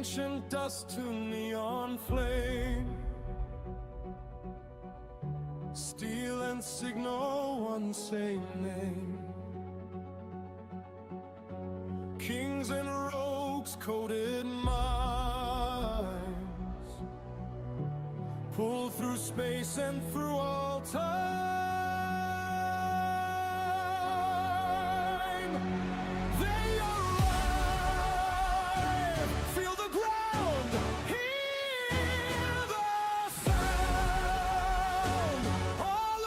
ancient dust to neon flame. Steel and signal, one same name. Kings and rogues, coded minds, pull through space and through all time. They arrive, feel the ground, hear the sound, all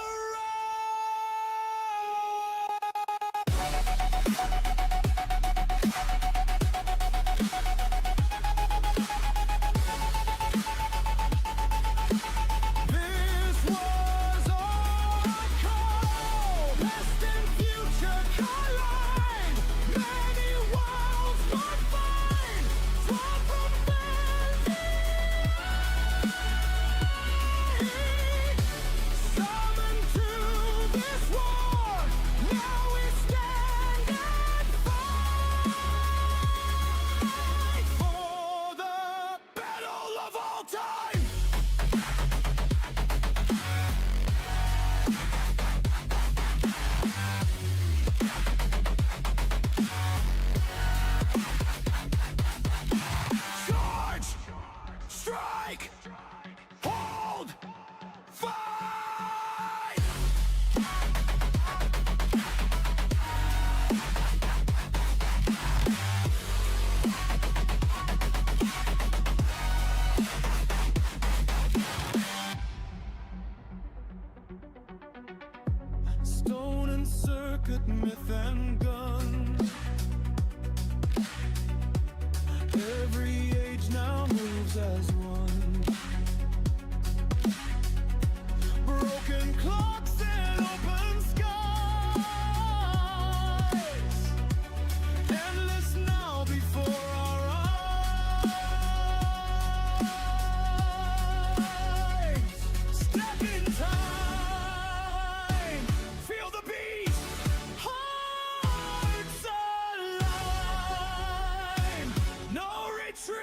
This was our call. Past and future collide. Many worlds would find. Far from summoned to this war. Now we stand and fight for the battle of all time. Charge! Strike! Hold! Fight! Stone and circuit, myth and gun. Every age now moves as one. Broken clocks and open skies. Endless now before our eyes. Step in time. Feel the beat. Hearts alive. No retreat.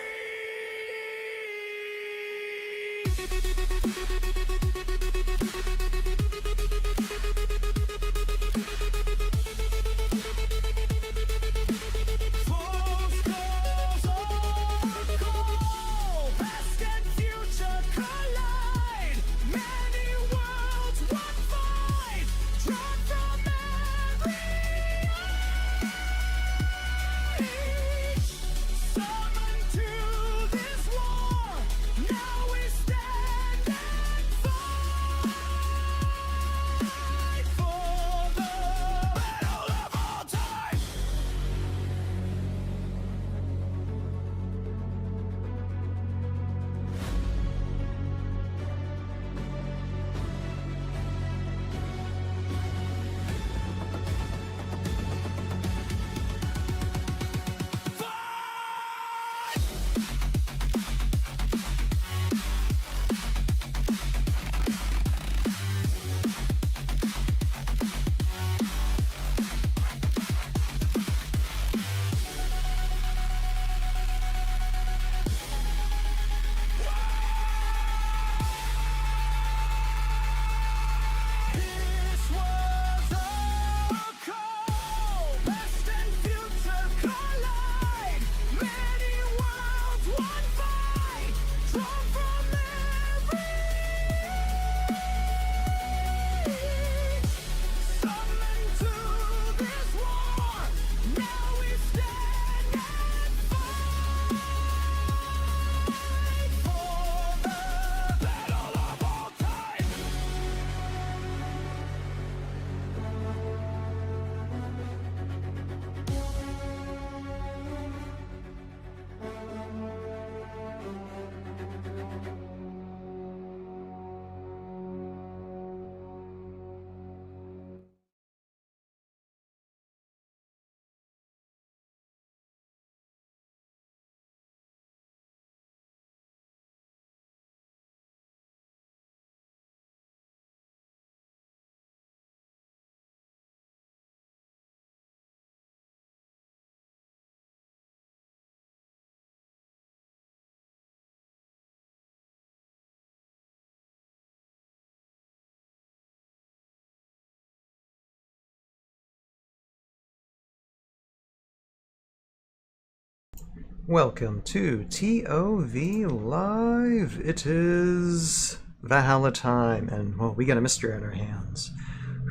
Welcome to ToV Live. It is Valhalla time, and well, we got a mystery on our hands.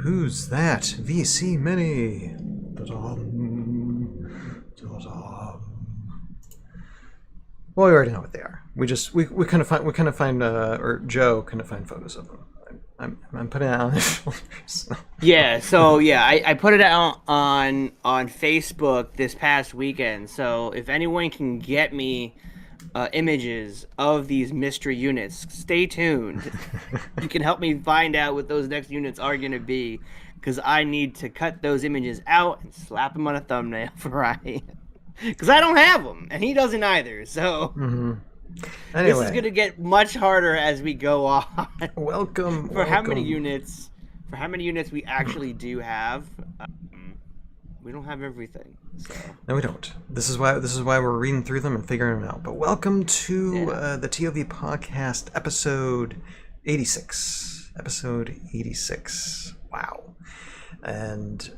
Who's that? VC Mini. Da-dum, da-dum. Well, we already know what they are. We couldn't find or Joe couldn't find photos of them. I'm putting it on his shoulders. I put it out on Facebook this past weekend. So if anyone can get me images of these mystery units, stay tuned. You can help me find out what those next units are going to be, because I need to cut those images out and slap them on a thumbnail for Ryan. Because I don't have them, and he doesn't either. So. Mm-hmm. Anyway, this is going to get much harder as we go on. Welcome. How many units we actually do have, we don't have everything. So. No, we don't. This is why we're reading through them and figuring them out. But welcome to the ToV Podcast, episode 86. Episode 86. Wow. And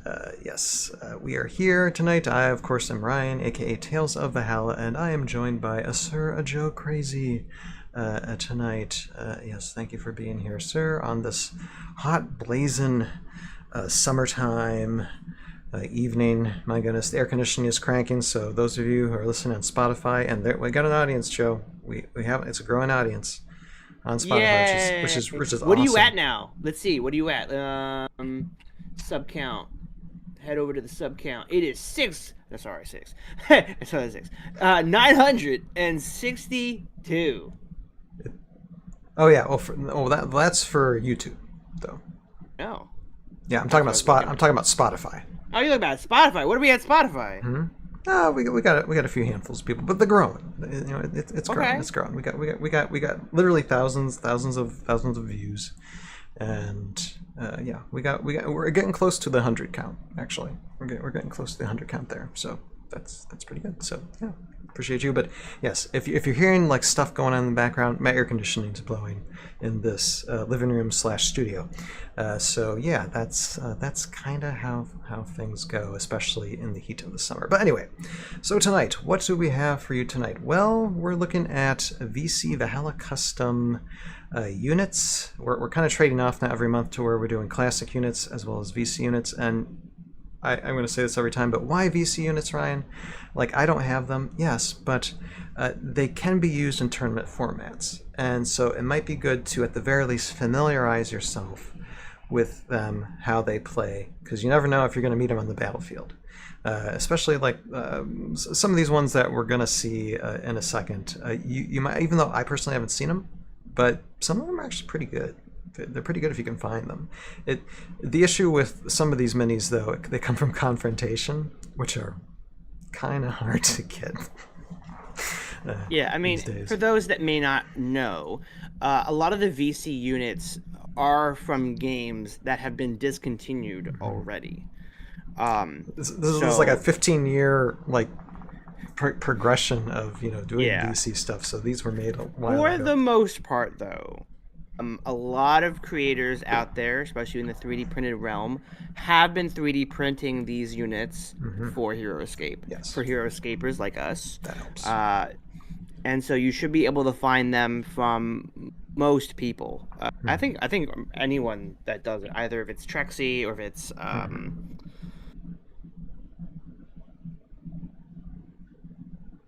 yes, we are here tonight. I, of course, am Ryan, aka Tales of Valhalla, and I am joined by a Joe Crazy tonight. Yes, thank you for being here, sir, on this hot, blazing summertime evening. My goodness, the air conditioning is cranking. So those of you who are listening on Spotify, and we got an audience, Joe. We have it's a growing audience on Spotify, which is awesome. What are you at now? Let's see. What are you at? Sub count. Head over to the sub count. It is 6. That's alright, 6. It's 6. 962. Oh yeah. That's for YouTube, though. Oh. Yeah, I'm talking about Spotify. Oh, you look about Spotify. What are we at Spotify? Mm-hmm. We got a few handfuls of people, but they're growing. You know, it's growing. Okay. It's growing. We got literally thousands of views, and we're getting close to the 100 count. Actually, we're getting close to the 100 count there. So that's pretty good. So yeah, appreciate you. But yes, if you're hearing like stuff going on in the background, my air conditioning is blowing in this living room / studio. So yeah, that's kind of how things go, especially in the heat of the summer. But anyway, so tonight, what do we have for you tonight? Well, we're looking at VC Valhalla Custom units. We're kind of trading off now every month to where we're doing classic units as well as VC units. And I'm going to say this every time, but why VC units, Ryan? Like, I don't have them, yes, but they can be used in tournament formats. And so it might be good to, at the very least, familiarize yourself with them, how they play, because you never know if you're going to meet them on the battlefield. Especially like some of these ones that we're going to see in a second. You might, even though I personally haven't seen them, but some of them are actually pretty good. They're pretty good if you can find them. The issue with some of these minis, though, they come from Confrontation, which are kind of hard to get. Yeah, I mean, for those that may not know, a lot of the VC units are from games that have been discontinued already. This is like a 15-year like progression of doing VC stuff. So these were made a while ago. For the most part, though, a lot of creators out there, especially in the 3D printed realm, have been 3D printing these units for Heroscape. Yes. For Heroscapers like us. That helps. And so you should be able to find them from most people. I think anyone that does it, either if it's Trexie or if it's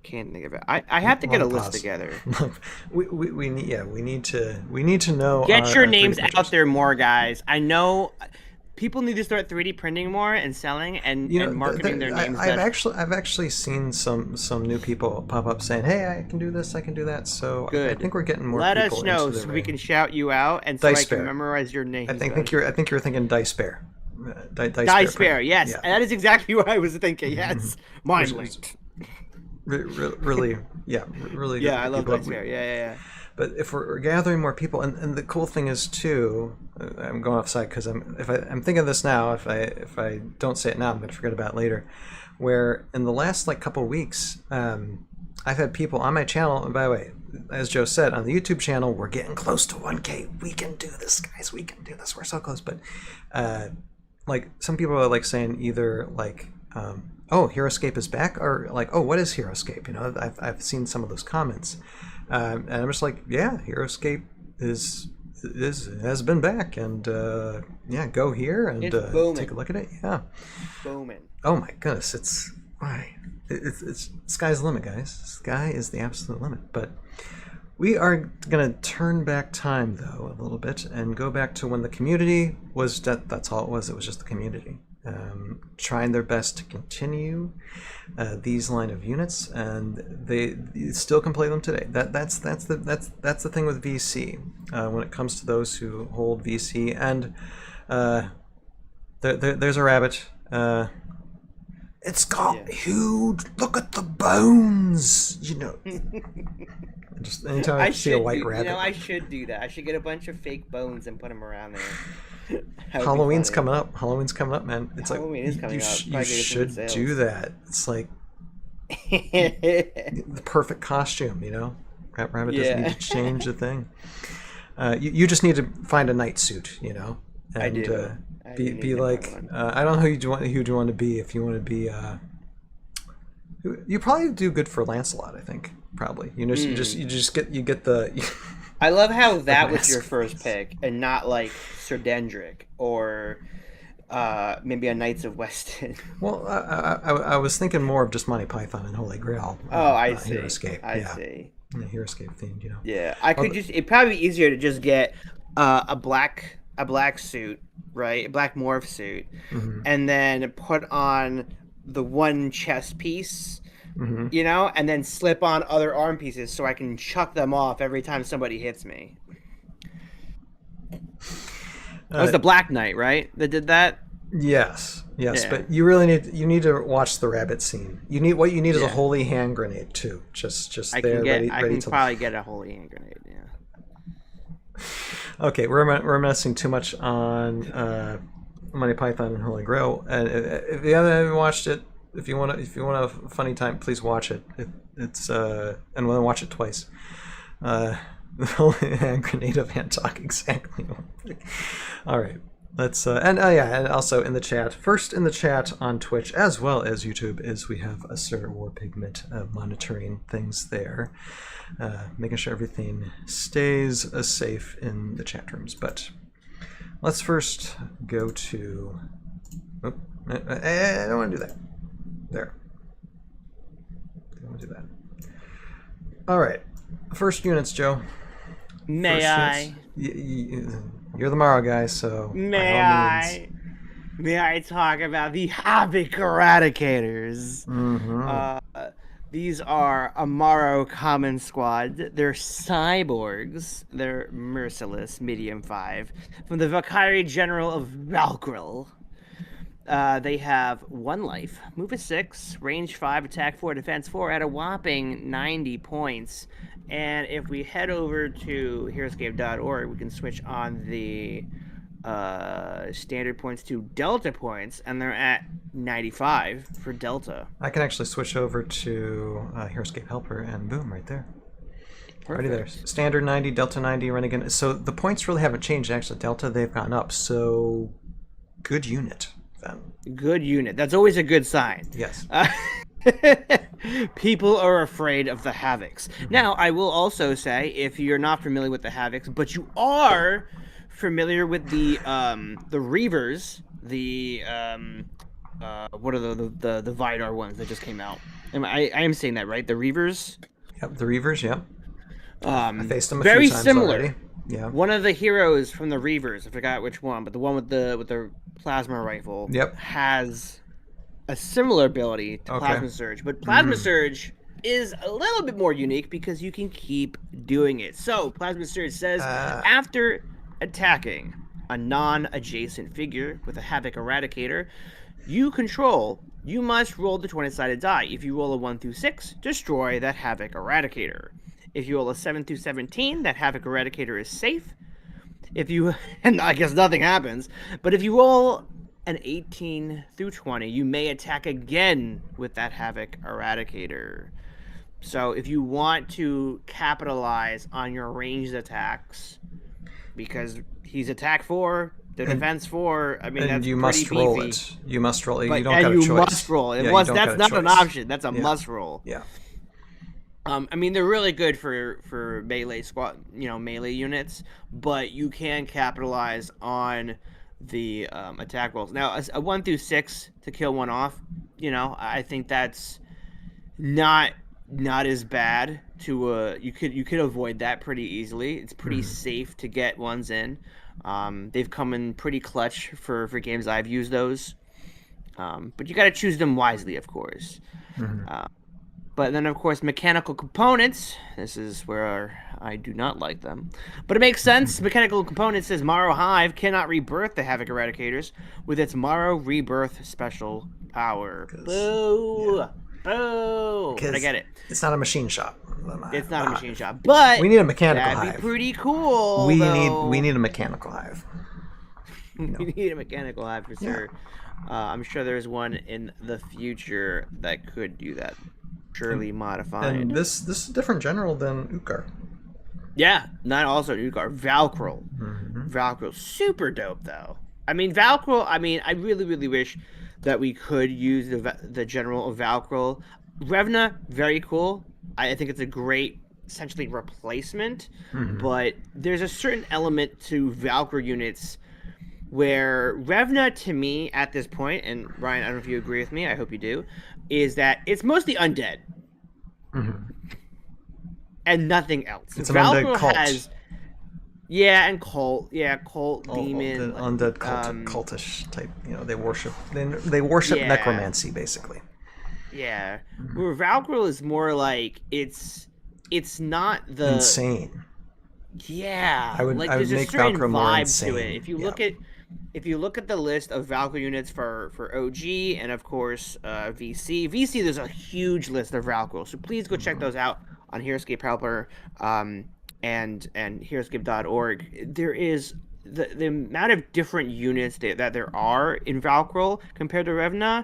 can't think of it. I have to get a list together. we need to know. Get your names out there more, guys. I know people need to start 3D printing more and selling and marketing their names. I've actually seen some new people pop up saying, "Hey, I can do this, I can do that." So good. I think we're getting more. Let people us know into so we can shout you out and so I can memorize your names. I think you're thinking Dice Bear. Dice Bear, yes, yeah. that is exactly what I was thinking. Yes, mind linked. Really. Yeah, I love Dice Bear. Yeah. But if we're gathering more people, and the cool thing is too, I'm going offside because I'm thinking of this now. If I don't say it now, I'm going to forget about it later. Where in the last couple of weeks, I've had people on my channel. And by the way, as Joe said, on the YouTube channel, we're getting close to 1K. We can do this, guys. We can do this. We're so close. But some people are saying either oh, Heroscape is back, or like, oh, what is Heroscape? You know, I've seen some of those comments, and I'm just like, yeah, Heroscape has been back, and yeah, go here and take a look at it. Yeah, Booming. oh my goodness, it's sky's the limit, guys. Sky is the absolute limit. But we are gonna turn back time though a little bit and go back to when the community was. That's all it was. It was just the community trying their best to continue these line of units, and they still can play them today. That's the thing with VC when it comes to those who hold VC. And there's a rabbit. It's got huge. Look at the bones. You know. Just anytime I see a white rabbit. You know, I should do that. I should get a bunch of fake bones and put them around there. Halloween's coming up. Halloween's coming up, man. It's Halloween is coming up. You should do that. It's like the perfect costume, you know. Rabbit doesn't need to change the thing. You just need to find a night suit, you know. And, I do. Be like I don't know who you want to be. If you want to be, you probably do good for Lancelot. I think probably. You get the. I love how that was your first pick and not like Sir Dendrick or maybe a Knights of Weston. Well, I was thinking more of just Monty Python and Holy Grail. I see. Heroscape. I see. Yeah, Heroscape themed, you know. Yeah, I could it'd probably be easier to just get a black suit, right? A black morph suit, and then put on the one chest piece. You know, and then slip on other arm pieces so I can chuck them off every time somebody hits me. That was the Black Knight, right? That did that. Yes, yeah. But you need to watch the rabbit scene. You need is a holy hand grenade too. Just I there, can ready to probably get a holy hand grenade. Yeah. Okay, we're reminiscing too much on Monty Python and Holy Grail. And if you haven't watched it. If you want a funny time, please watch it. It's and we'll watch it twice. The holy hand grenade of hand talk, exactly. All right, let's and also in the chat. First in the chat on Twitch as well as YouTube is we have a Sir War Pigment monitoring things there, making sure everything stays safe in the chat rooms. But let's first go to. I don't want to do that. There. Don't want to do that. All right. First units, Joe. May I? You're the Morrow guy, so May I talk about the Havech Eradicators? These are a Morrow common squad. They're cyborgs. They're merciless, medium 5, from the Valkyrie General of Valkyrie. They have 1 life, move a 6, range 5, attack 4, defense 4 at a whopping 90 points. And if we head over to heroscape.org, we can switch on the standard points to delta points, and they're at 95 for delta. I can actually switch over to Heroscape Helper, and boom, right there. Perfect. Already there. Standard 90, delta 90, Renegade. So the points really haven't changed, actually. Delta, they've gone up. So good unit. Good unit. That's always a good sign. Yes. People are afraid of the Havechs. Now, I will also say, if you're not familiar with the Havechs, but you are familiar with the Reavers, the what are the Vidar ones that just came out? I am saying that right? The Reavers. Yep, the Reavers. Yep. I faced them a very few times similar. already. Yeah. One of the heroes from the Reavers, I forgot which one, but the one with the plasma rifle has a similar ability to Plasma Surge. But Plasma Surge is a little bit more unique because you can keep doing it. So Plasma Surge says, after attacking a non-adjacent figure with a Havech Eradicator you control, you must roll the 20-sided die. If you roll a 1 through 6, destroy that Havech Eradicator. If you roll a 7 through 17, that Havech Eradicator is safe. If you, and I guess nothing happens, but if you roll an 18 through 20, you may attack again with that Havech Eradicator. So if you want to capitalize on your ranged attacks, because he's attack 4, The defense 4, I mean, and that's you pretty must roll beefy. it. You must roll it. But, You don't and got a you choice. must roll. Yeah, That's you don't get a not an choice. option. That's a Yeah. must roll. Yeah. I mean, they're really good for melee squad, melee units, but you can capitalize on the attack rolls. Now, a 1 through 6 to kill one off, I think that's not as bad. You could avoid that pretty easily. It's pretty safe to get ones in. They've come in pretty clutch for games I've used those, but you got to choose them wisely, of course. But then, of course, mechanical components. This is where I do not like them. But it makes sense. Mechanical components says Morrow Hive cannot rebirth the Havech Eradicators with its Morrow Rebirth special power. Boo! Yeah. Boo! But I get it. It's not a machine shop. It's not a machine shop. But we need a mechanical that'd hive. be pretty cool, We though. need a mechanical hive. We need a mechanical hive for sure. I'm sure there's one in the future that could do that. Surely modified. And this is a different general than Ukar. Yeah, not also Ukar. Valkyrie. Valkyrie. Super dope, though. I mean, Valkyrie, I really, really wish that we could use the general of Valkyrie. Revna, very cool. I think it's a great, essentially, replacement. But there's a certain element to Valkyrie units where Revna, to me, at this point, and Ryan, I don't know if you agree with me, I hope you do, is that it's mostly undead. And nothing else. It's an undead cult. And cult. Yeah, cult, demon. The undead cultish type. They worship necromancy, basically. Yeah. Where Valkyrie is more like, it's not the... Insane. Yeah. I would there's make a certain Valkyrie more vibe insane. to it. If you look at the list of Valkyrie units for OG and of course VC, there's a huge list of Valkyrie. So please go check those out on Heroscape Helper and Heroscape.org. There is the amount of different units that there are in Valkyrie compared to Revna.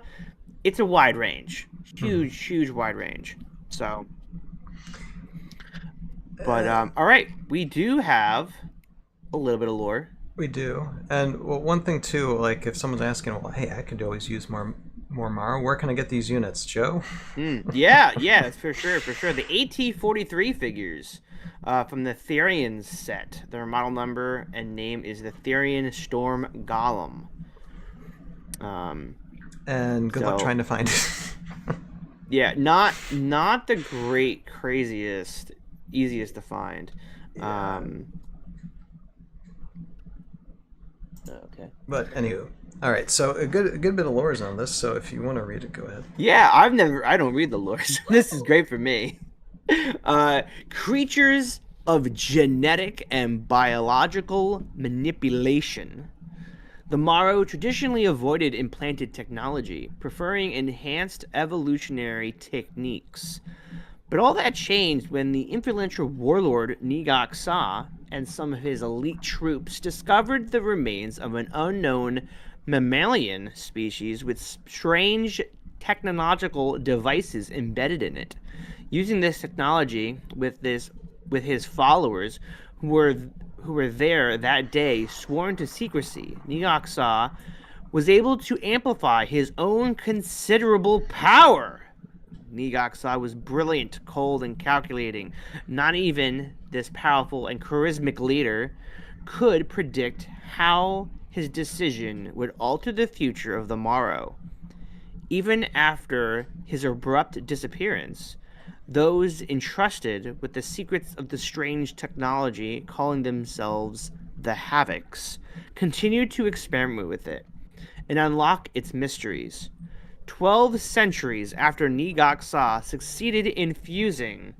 It's a wide range, huge wide range. So, but all right, we do have a little bit of lore. We do. And one thing too, like if someone's asking, well, hey, I could always use more Morrow. Where can I get these units, Joe? Yeah, for sure. The AT-43 figures from the Therian set. Their model number and name is the Therian Storm Golem. And good luck trying to find it. Yeah, not the craziest, easiest to find. Yeah. Okay. But anywho, all right. So a good bit of lore is on this. So if you want to read it, go ahead. Yeah, I don't read the lore, so this is great for me. Creatures of genetic and biological manipulation. The Morrow traditionally avoided implanted technology, preferring enhanced evolutionary techniques. But all that changed when the influential warlord Nigok Sa and some of his elite troops discovered the remains of an unknown mammalian species with strange technological devices embedded in it. Using this technology with his followers, who were there that day, sworn to secrecy, Nigok Sa was able to amplify his own considerable power. Nigok Sa was brilliant, cold, and calculating. Not even this powerful and charismatic leader could predict how his decision would alter the future of the Morrow. Even after his abrupt disappearance, those entrusted with the secrets of the strange technology, calling themselves the Havechs, continued to experiment with it and unlock its mysteries. 12 centuries after Nigok Sa succeeded in fusing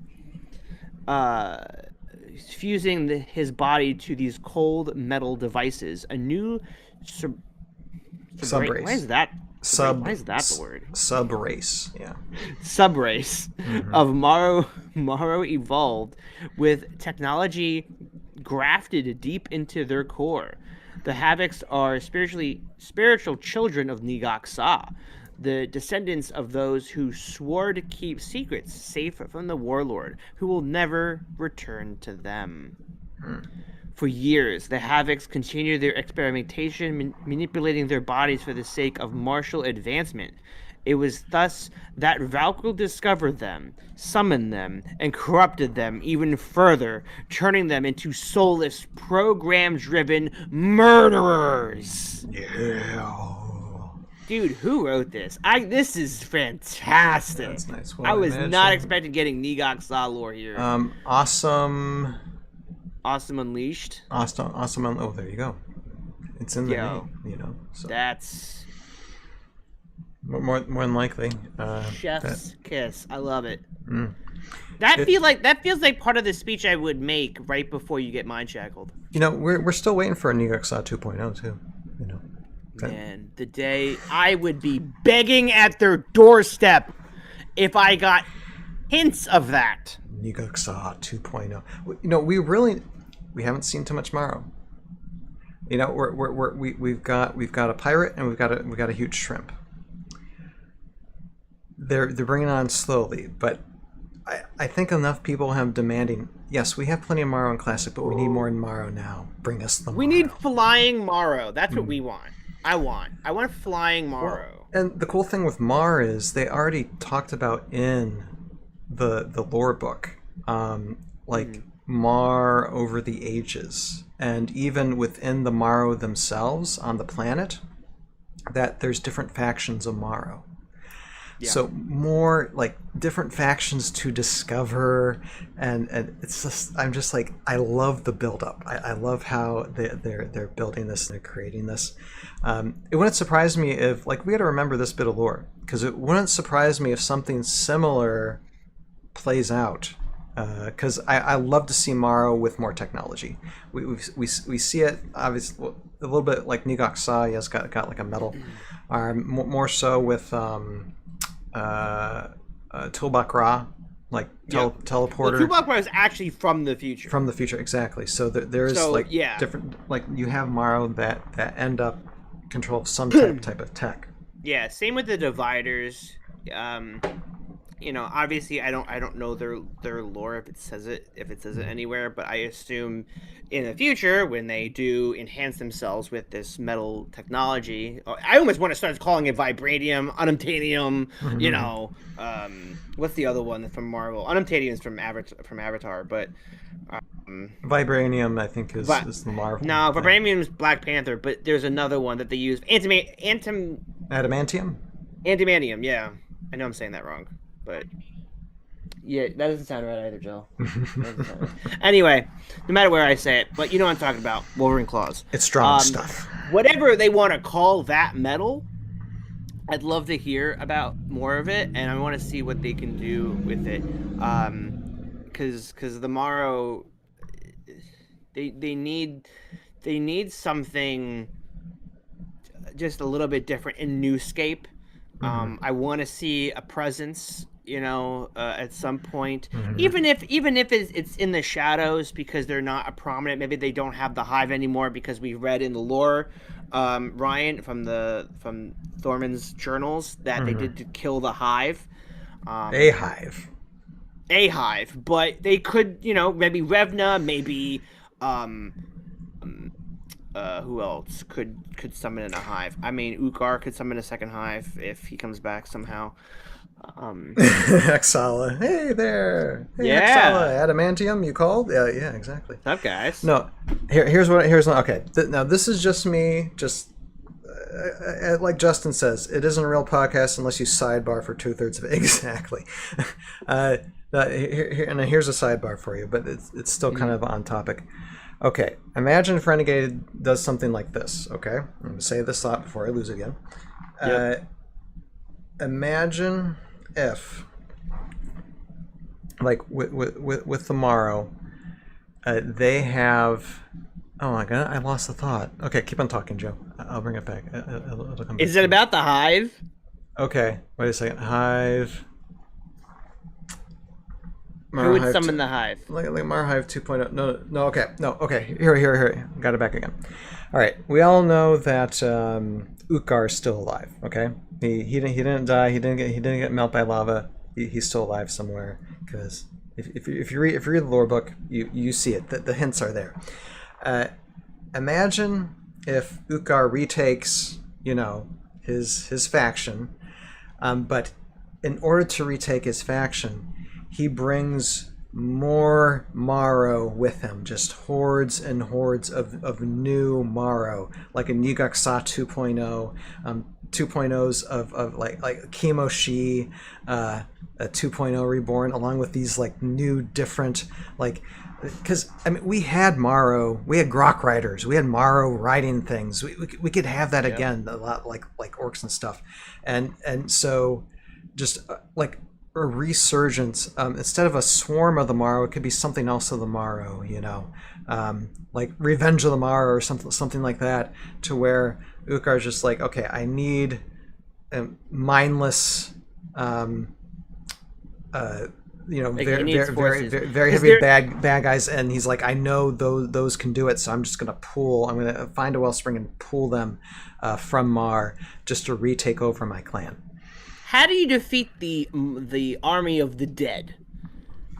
his body to these cold metal devices, a new Subrace. Why is that? Why is that the word? Subrace. Yeah. Subrace of Morrow evolved with technology grafted deep into their core. The Havechs are spiritual children of Nigok Sa, the descendants of those who swore to keep secrets safe from the warlord, who will never return to them. For years, the Havechs continued their experimentation, manipulating their bodies for the sake of martial advancement. It was thus that Valkyr discovered them, summoned them, and corrupted them even further, turning them into soulless, program-driven murderers. Yeah. Dude, who wrote this? This is fantastic. That's nice. Well, I was imagine. not expecting getting Nigok Saw lore here. Awesome. Awesome Unleashed. Awesome. Oh, there you go. It's in the name, you know. So. That's more than likely. chef's kiss. I love it. That feels like part of the speech I would make right before you get mind shackled. You know, we're still waiting for a Nigok Saw 2.0 too. You know. Man, the day I would be begging at their doorstep if I got hints of that. Nigok Saw 2.0. You know, we haven't seen too much Morrow. You know, we've got a pirate and we've got a huge shrimp. They're bringing it on slowly, but I think enough people have demanding. Yes, we have plenty of Morrow in Classic, but we need more in Morrow now. Bring us the Morrow. We need flying Morrow. That's what we want. I want flying Morrow. Well, and the cool thing with Mar is they already talked about in the lore book, Mar over the ages, and even within the Morrow themselves on the planet, that there's different factions of Morrow. Yeah. So more like different factions to discover, and it's just I'm just like I love the build up. I love how they're building this, they're creating this. It wouldn't surprise me if we got to remember this bit of lore, because it wouldn't surprise me if something similar plays out. Because I love to see Morrow with more technology. We see it obviously a little bit like Nigok Saw. He has got like a metal arm, more so with Tulbak Ra, teleporter. Well, Tulbak Ra is actually from the future. From the future, exactly. So there's different, you have Morrow that end up control some type of tech. Yeah, same with the Dividers. You know, obviously I don't know their lore if it says it anywhere, but I assume in the future when they do enhance themselves with this metal technology, I almost want to start calling it vibranium, unobtainium. You know, what's the other one from Marvel? Unobtainium is from Avatar, but vibranium I think is the Marvel. No, vibranium is Black Panther, but there's another one that they use. Adamantium. Adamantium, yeah. I know I'm saying that wrong. But yeah, that doesn't sound right either, Joe. Anyway, no matter where I say it, but you know what I'm talking about. Wolverine claws. It's strong stuff. Whatever they want to call that metal, I'd love to hear about more of it, and I want to see what they can do with it. Because the Morrow, they need something just a little bit different in Newscape. I want to see a presence, you know, at some point, even if it's in the shadows because they're not a prominent. Maybe they don't have the hive anymore because we read in the lore, Ryan from Thorman's journals that they did kill the hive. A hive, but they could, you know, maybe Revna, maybe who else could summon in a hive? I mean, Ukar could summon a second hive if he comes back somehow. Exala, hey there. Hey, yeah. Exala, adamantium, you called? Yeah, exactly. What's up, guys? No, here's okay. Now this is just me. Like Justin says, it isn't a real podcast unless you sidebar for 2/3 of it. Exactly. Here's a sidebar for you, but it's still kind of on topic. Okay, imagine if Renegade does something like this, okay? I'm going to say this thought before I lose it again. Yep. Imagine if, like, with the Morrow, they have... Oh my god, I lost the thought. Okay, keep on talking, Joe. I'll bring it back. It'll come back. Is it about the hive? Okay, wait a second. Hive... Who would summon the hive? Like Mar Hive 2.0. No, okay. Here. Got it back again. All right. We all know that Utkar is still alive. Okay, he didn't die. He didn't get melted by lava. He's still alive somewhere. Because if you read the lore book, you see it. The hints are there. Uh, imagine if Ukar retakes, his faction, but in order to retake his faction, he brings more Morrow with him, just hordes and hordes of new Morrow, like a Nigaksa 2.0, 2.0s of like Kimoshi, a 2.0 reborn, along with these like new different because we had Morrow, we had Grok riders, we had Morrow riding things. We could have that again, a lot like orcs and stuff, and so just like a resurgence. Instead of a swarm of the Morrow, it could be something else of the Morrow. Like Revenge of the Morrow or something like that, to where Ukar's just like, okay, I need mindless. Very heavy bad guys, and he's like, I know those can do it, so I'm just gonna find a wellspring and pull them from Mar just to retake over my clan. How do you defeat the army of the dead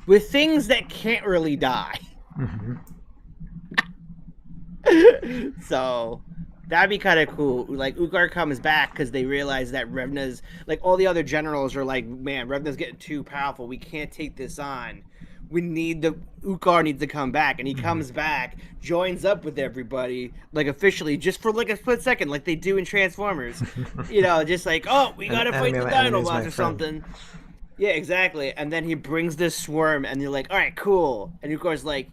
with things that can't really die? Mm-hmm. So that'd be kind of cool. Like Ukar comes back because they realize that Revna's like all the other generals are like, man, Revna's getting too powerful. We can't take this on. Ukar needs to come back, and he comes back, joins up with everybody, like officially, just for like a split second, like they do in Transformers. Just like, oh, we gotta fight the Dinobots or something. Yeah, exactly. And then he brings this swarm, and you're like, all right, cool. And Ukar's like,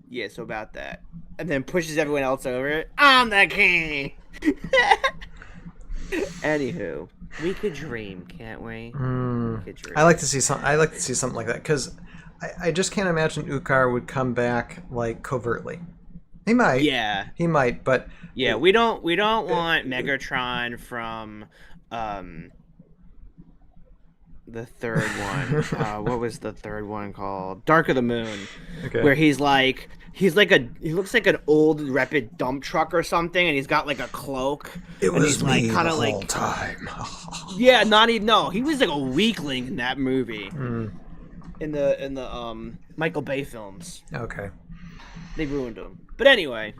yeah, so about that. And then pushes everyone else over. I'm the king. Anywho, we could dream, can't we? We could dream. I like to see something like that, because I just can't imagine Ukar would come back like covertly. He might. Yeah. He might, but yeah, we don't want Megatron from the third one. What was the third one called? Dark of the Moon. Okay. Where he looks like an old rapid dump truck or something, and he's got like a cloak. It and was he's me like, the whole time. Yeah, he was like a weakling in that movie. In the Michael Bay films. Okay. They ruined him. But anyway.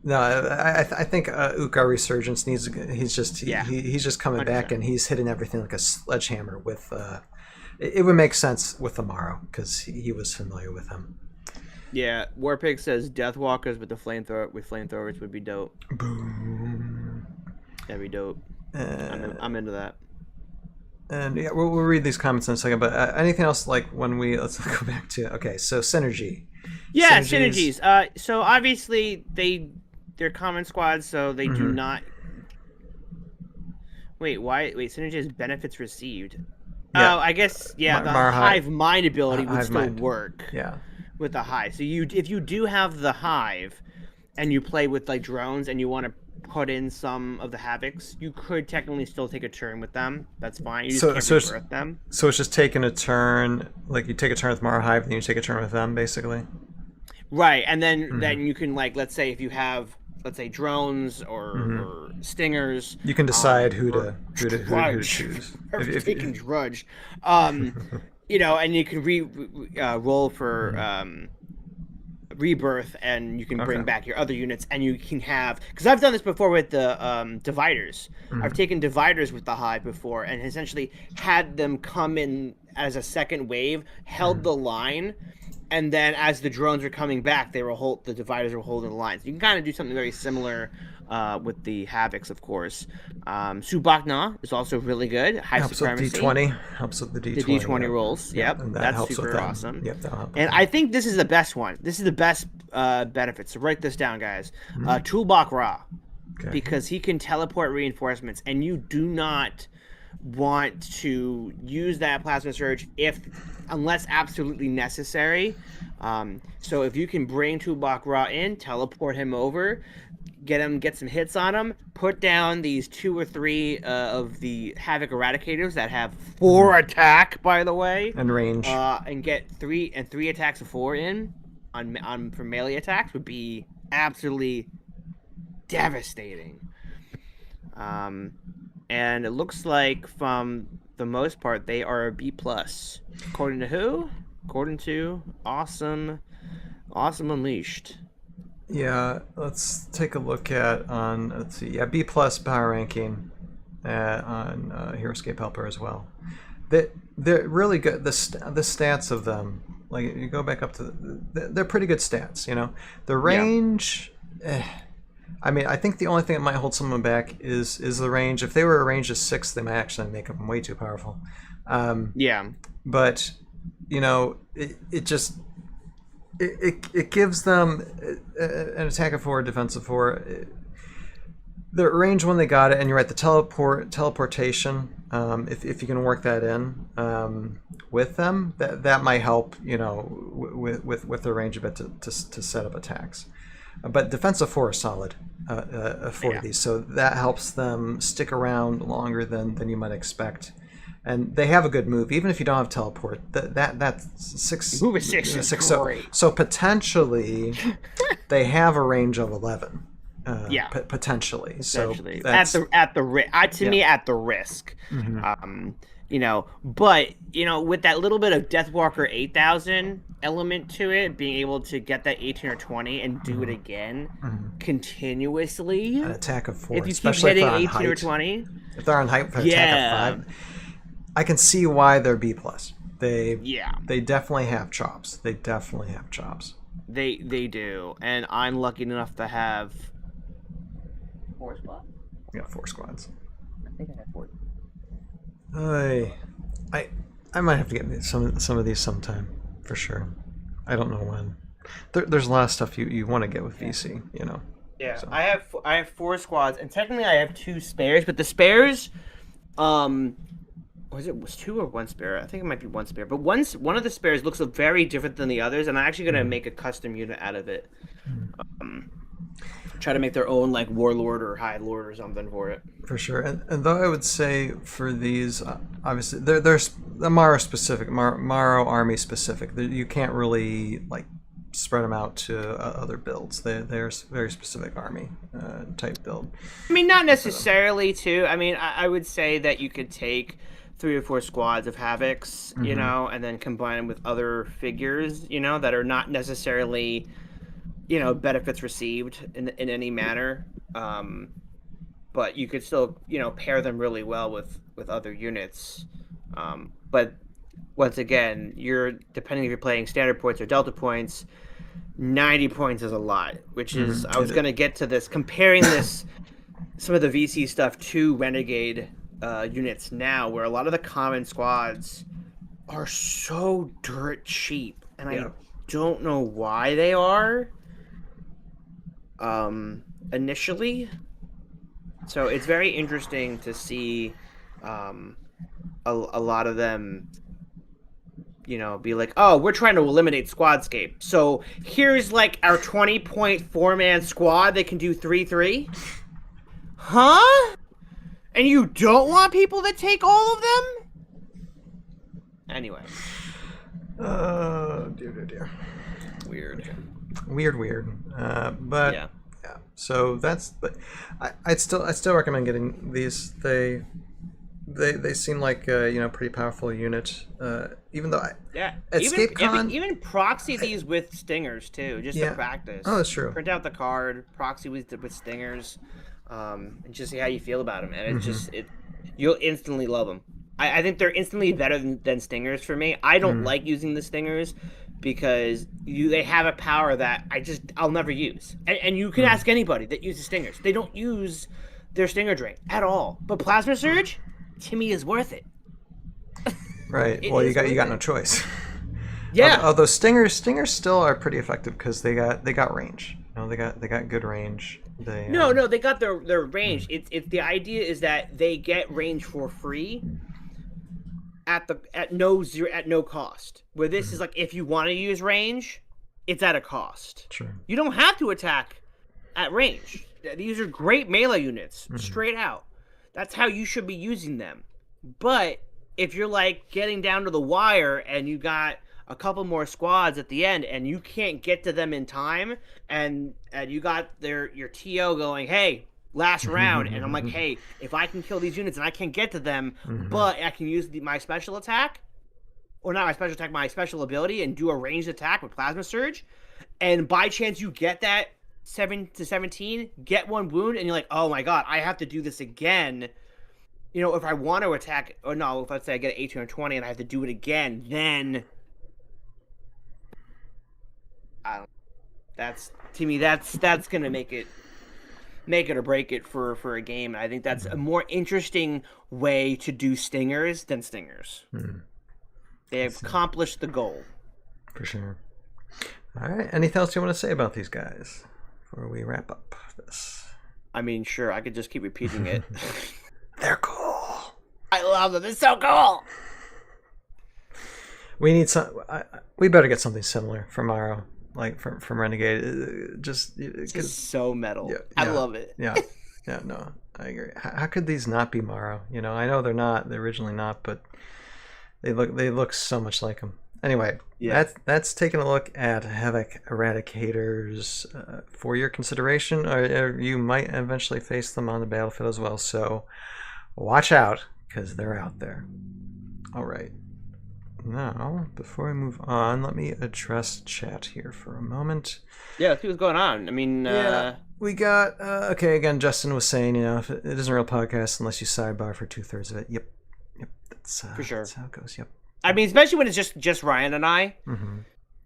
No, I think Ukar Resurgence needs. He's just coming 100%. Back, and he's hitting everything like a sledgehammer. With it would make sense with the Morrow because he was familiar with him. Yeah, Warpig says Deathwalkers with flamethrowers would be dope. Boom. That'd be dope. I'm into that. And yeah, we'll read these comments in a second. But anything else? Like let's go back to so synergy. Yeah, synergies. So obviously they're common squads, so they do not. Wait, why? Wait, synergies benefits received. Yeah. Oh, I guess the hive mind ability would still work. Yeah. With the hive, so if you do have the hive, and you play with like drones, and you want to put in some of the Havechs, you could technically still take a turn with them. That's fine. You just can't rebirth them. So it's just taking a turn. Like you take a turn with Mara Hive, and then you take a turn with them, basically. Right, and then you can let's say if you have drones or stingers, you can decide who to choose. If you can drudge, and you can roll for rebirth, and you can bring back your other units, and you can have, because I've done this before with the dividers. I've taken dividers with the hive before, and essentially had them come in as a second wave, held the line. And then, as the drones are coming back, the dividers were holding the lines. You can kind of do something very similar with the Havechs, of course. Subakna is also really good. High supremacy. Helps with the D20. The D20 rolls. Yep, that's super awesome. Yep, that'll help. And I think this is the best one. This is the best benefit. So write this down, guys. Tulbak Ra, because he can teleport reinforcements, and you do not want to use that plasma surge unless absolutely necessary. So if you can bring Tulbak Ra in, teleport him over, get some hits on him, put down these 2 or 3 of the Havech Eradicators that have 4 attack, by the way, and range, and get 3 attacks of 4 in on for melee attacks would be absolutely devastating. And it looks like, from the most part, they are a B+. According to who? According to Awesome Unleashed. Yeah, let's take a look at let's see, yeah, B plus power ranking on Heroscape Helper as well. They're really good. The stats of them, like you go back up to, they're pretty good stats. You know, the range. I mean, I think the only thing that might hold someone back is the range. If they were a range of 6, they might actually make them way too powerful. But you know, it just. It gives them an attack of 4, defensive 4. The range when they got it, and you're right, the teleportation. If you can work that in with them, that might help. You know, with the range of it to set up attacks. But defensive 4 is solid for these, so that helps them stick around longer than you might expect. And they have a good move, even if you don't have teleport. That's 6. Move is 6 is great. So potentially, they have a range of 11. Potentially. So that's, at the risk. Mm-hmm. You know, but you know, with that little bit of Deathwalker 8000 element to it, being able to get that 18 or 20 and do it again continuously, an attack of 4, if you especially keep if hitting they're 18 on or 20. If they're on height for attack of 5, I can see why they're B plus. They definitely have chops. They do, and I'm lucky enough to have 4 squads. You got 4 squads. I think I have 4. I might have to get some of these sometime for sure. I don't know when. There's a lot of stuff you want to get with VC, you know. Yeah, so. I have 4 squads, and technically I have 2 spares, but the spares, was 2 or 1 spare? I think it might be 1 spare, but one of the spares looks very different than the others, and I'm actually gonna make a custom unit out of it. Try to make their own like warlord or high lord or something for it. For sure, and though I would say for these, obviously they're Maro specific, Maro army specific. You can't really like spread them out to other builds. They're very specific army type build. I mean, not necessarily too. I mean, I would say that you could take 3 or 4 squads of Havechs, you know, and then combine them with other figures, you know, that are not necessarily, you know, benefits received in any manner. But you could still, you know, pair them really well with other units. But once again, depending if you're playing standard points or delta points, 90 points is a lot, which is, I was going to get to this, comparing some of the VC stuff to Renegade units now, where a lot of the common squads are so dirt cheap, and I don't know why they are initially. So it's very interesting to see a lot of them, you know, be like, oh, we're trying to eliminate Squadscape, so here's like our 20-point 4-man squad that can do 3/3. Huh? And you don't want people to take all of them? Anyway. Dear. Weird. But yeah. So that's. But I still recommend getting these. They seem like you know, pretty powerful unit. Even though even proxy these with stingers too, just to practice. Oh, that's true. Print out the card, proxy with stingers. And just see how you feel about them, and it's you'll instantly love them. I think they're instantly better than stingers for me. I don't like using the stingers because they have a power that I'll never use. And you can ask anybody that uses stingers; they don't use their stinger drain at all. But plasma surge, to me, is worth it. Right. Well, you got no choice. Yeah. Although stingers still are pretty effective because they got range. You know, they got good range. They got their range. It's the idea is that they get range for free at no cost. Where this is like, if you want to use range, it's at a cost. Sure. You don't have to attack at range. These are great melee units, straight out. That's how you should be using them. But if you're like getting down to the wire and you got a couple more squads at the end and you can't get to them in time, and you got your TO going, hey, last round, and I'm like, hey, if I can kill these units and I can't get to them, but I can use my special attack, or not my special attack, my special ability, and do a ranged attack with Plasma Surge, and by chance you get that 7 to 17, get 1 wound, and you're like, oh my god, I have to do this again. You know, if I want to attack, or no, if let's say I get 18 or 20 and I have to do it again, then I don't. That's to me, that's gonna make it or break it for a game. And I think that's a more interesting way to do stingers than stingers. They have accomplished the goal. For sure. All right. Anything else you want to say about these guys before we wrap up this? I mean, sure, I could just keep repeating it. They're cool. I love them. It's so cool. We need some. We better get something similar from Maro, like from Renegade. It's so metal. Yeah, I love it. Yeah. No, I agree. How could these not be Maro? You know, I know they're not. They're originally not, but they look so much like them. Anyway, that's taking a look at Havech Eradicators for your consideration, or you might eventually face them on the battlefield as well. So watch out, because they're out there. All right. Now, before we move on, let me address chat here for a moment. Yeah, let's see what's going on. I mean, we got okay. Again, Justin was saying, you know, if it isn't a real podcast unless you sidebar for 2/3 of it. Yep, that's for sure. That's how it goes. Yep. I mean, especially when it's just Ryan and I,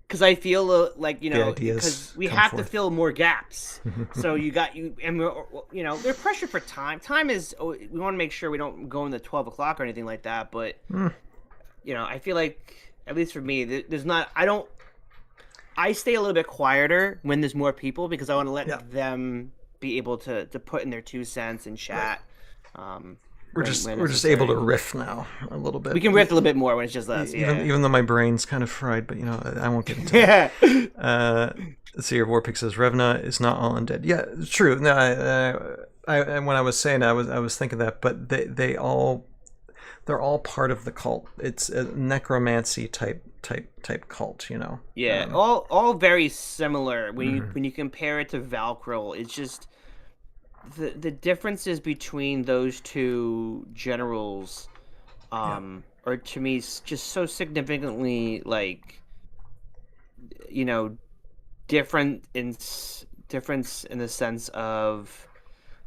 because I feel like, you know, because we have to fill more gaps. So and you know, there's pressure for time. Time is, we want to make sure we don't go in the 12 o'clock or anything like that. But you know, I feel like, at least for me, there's not. I stay a little bit quieter when there's more people because I want to let them be able to put in their 2 cents and chat. Right. We're just able to riff now a little bit. We can riff a little bit more when it's just us. Even though my brain's kind of fried, but you know, I won't get into it. Let's see here. Warpix says Revna is not all undead. Yeah, it's true. No, I when I was saying I was thinking that, but they're all part of the cult. It's a necromancy type cult, you know. Yeah, all very similar when you compare it to Valkyrie. It's just the differences between those two generals are to me just so significantly, like, you know, difference in the sense of,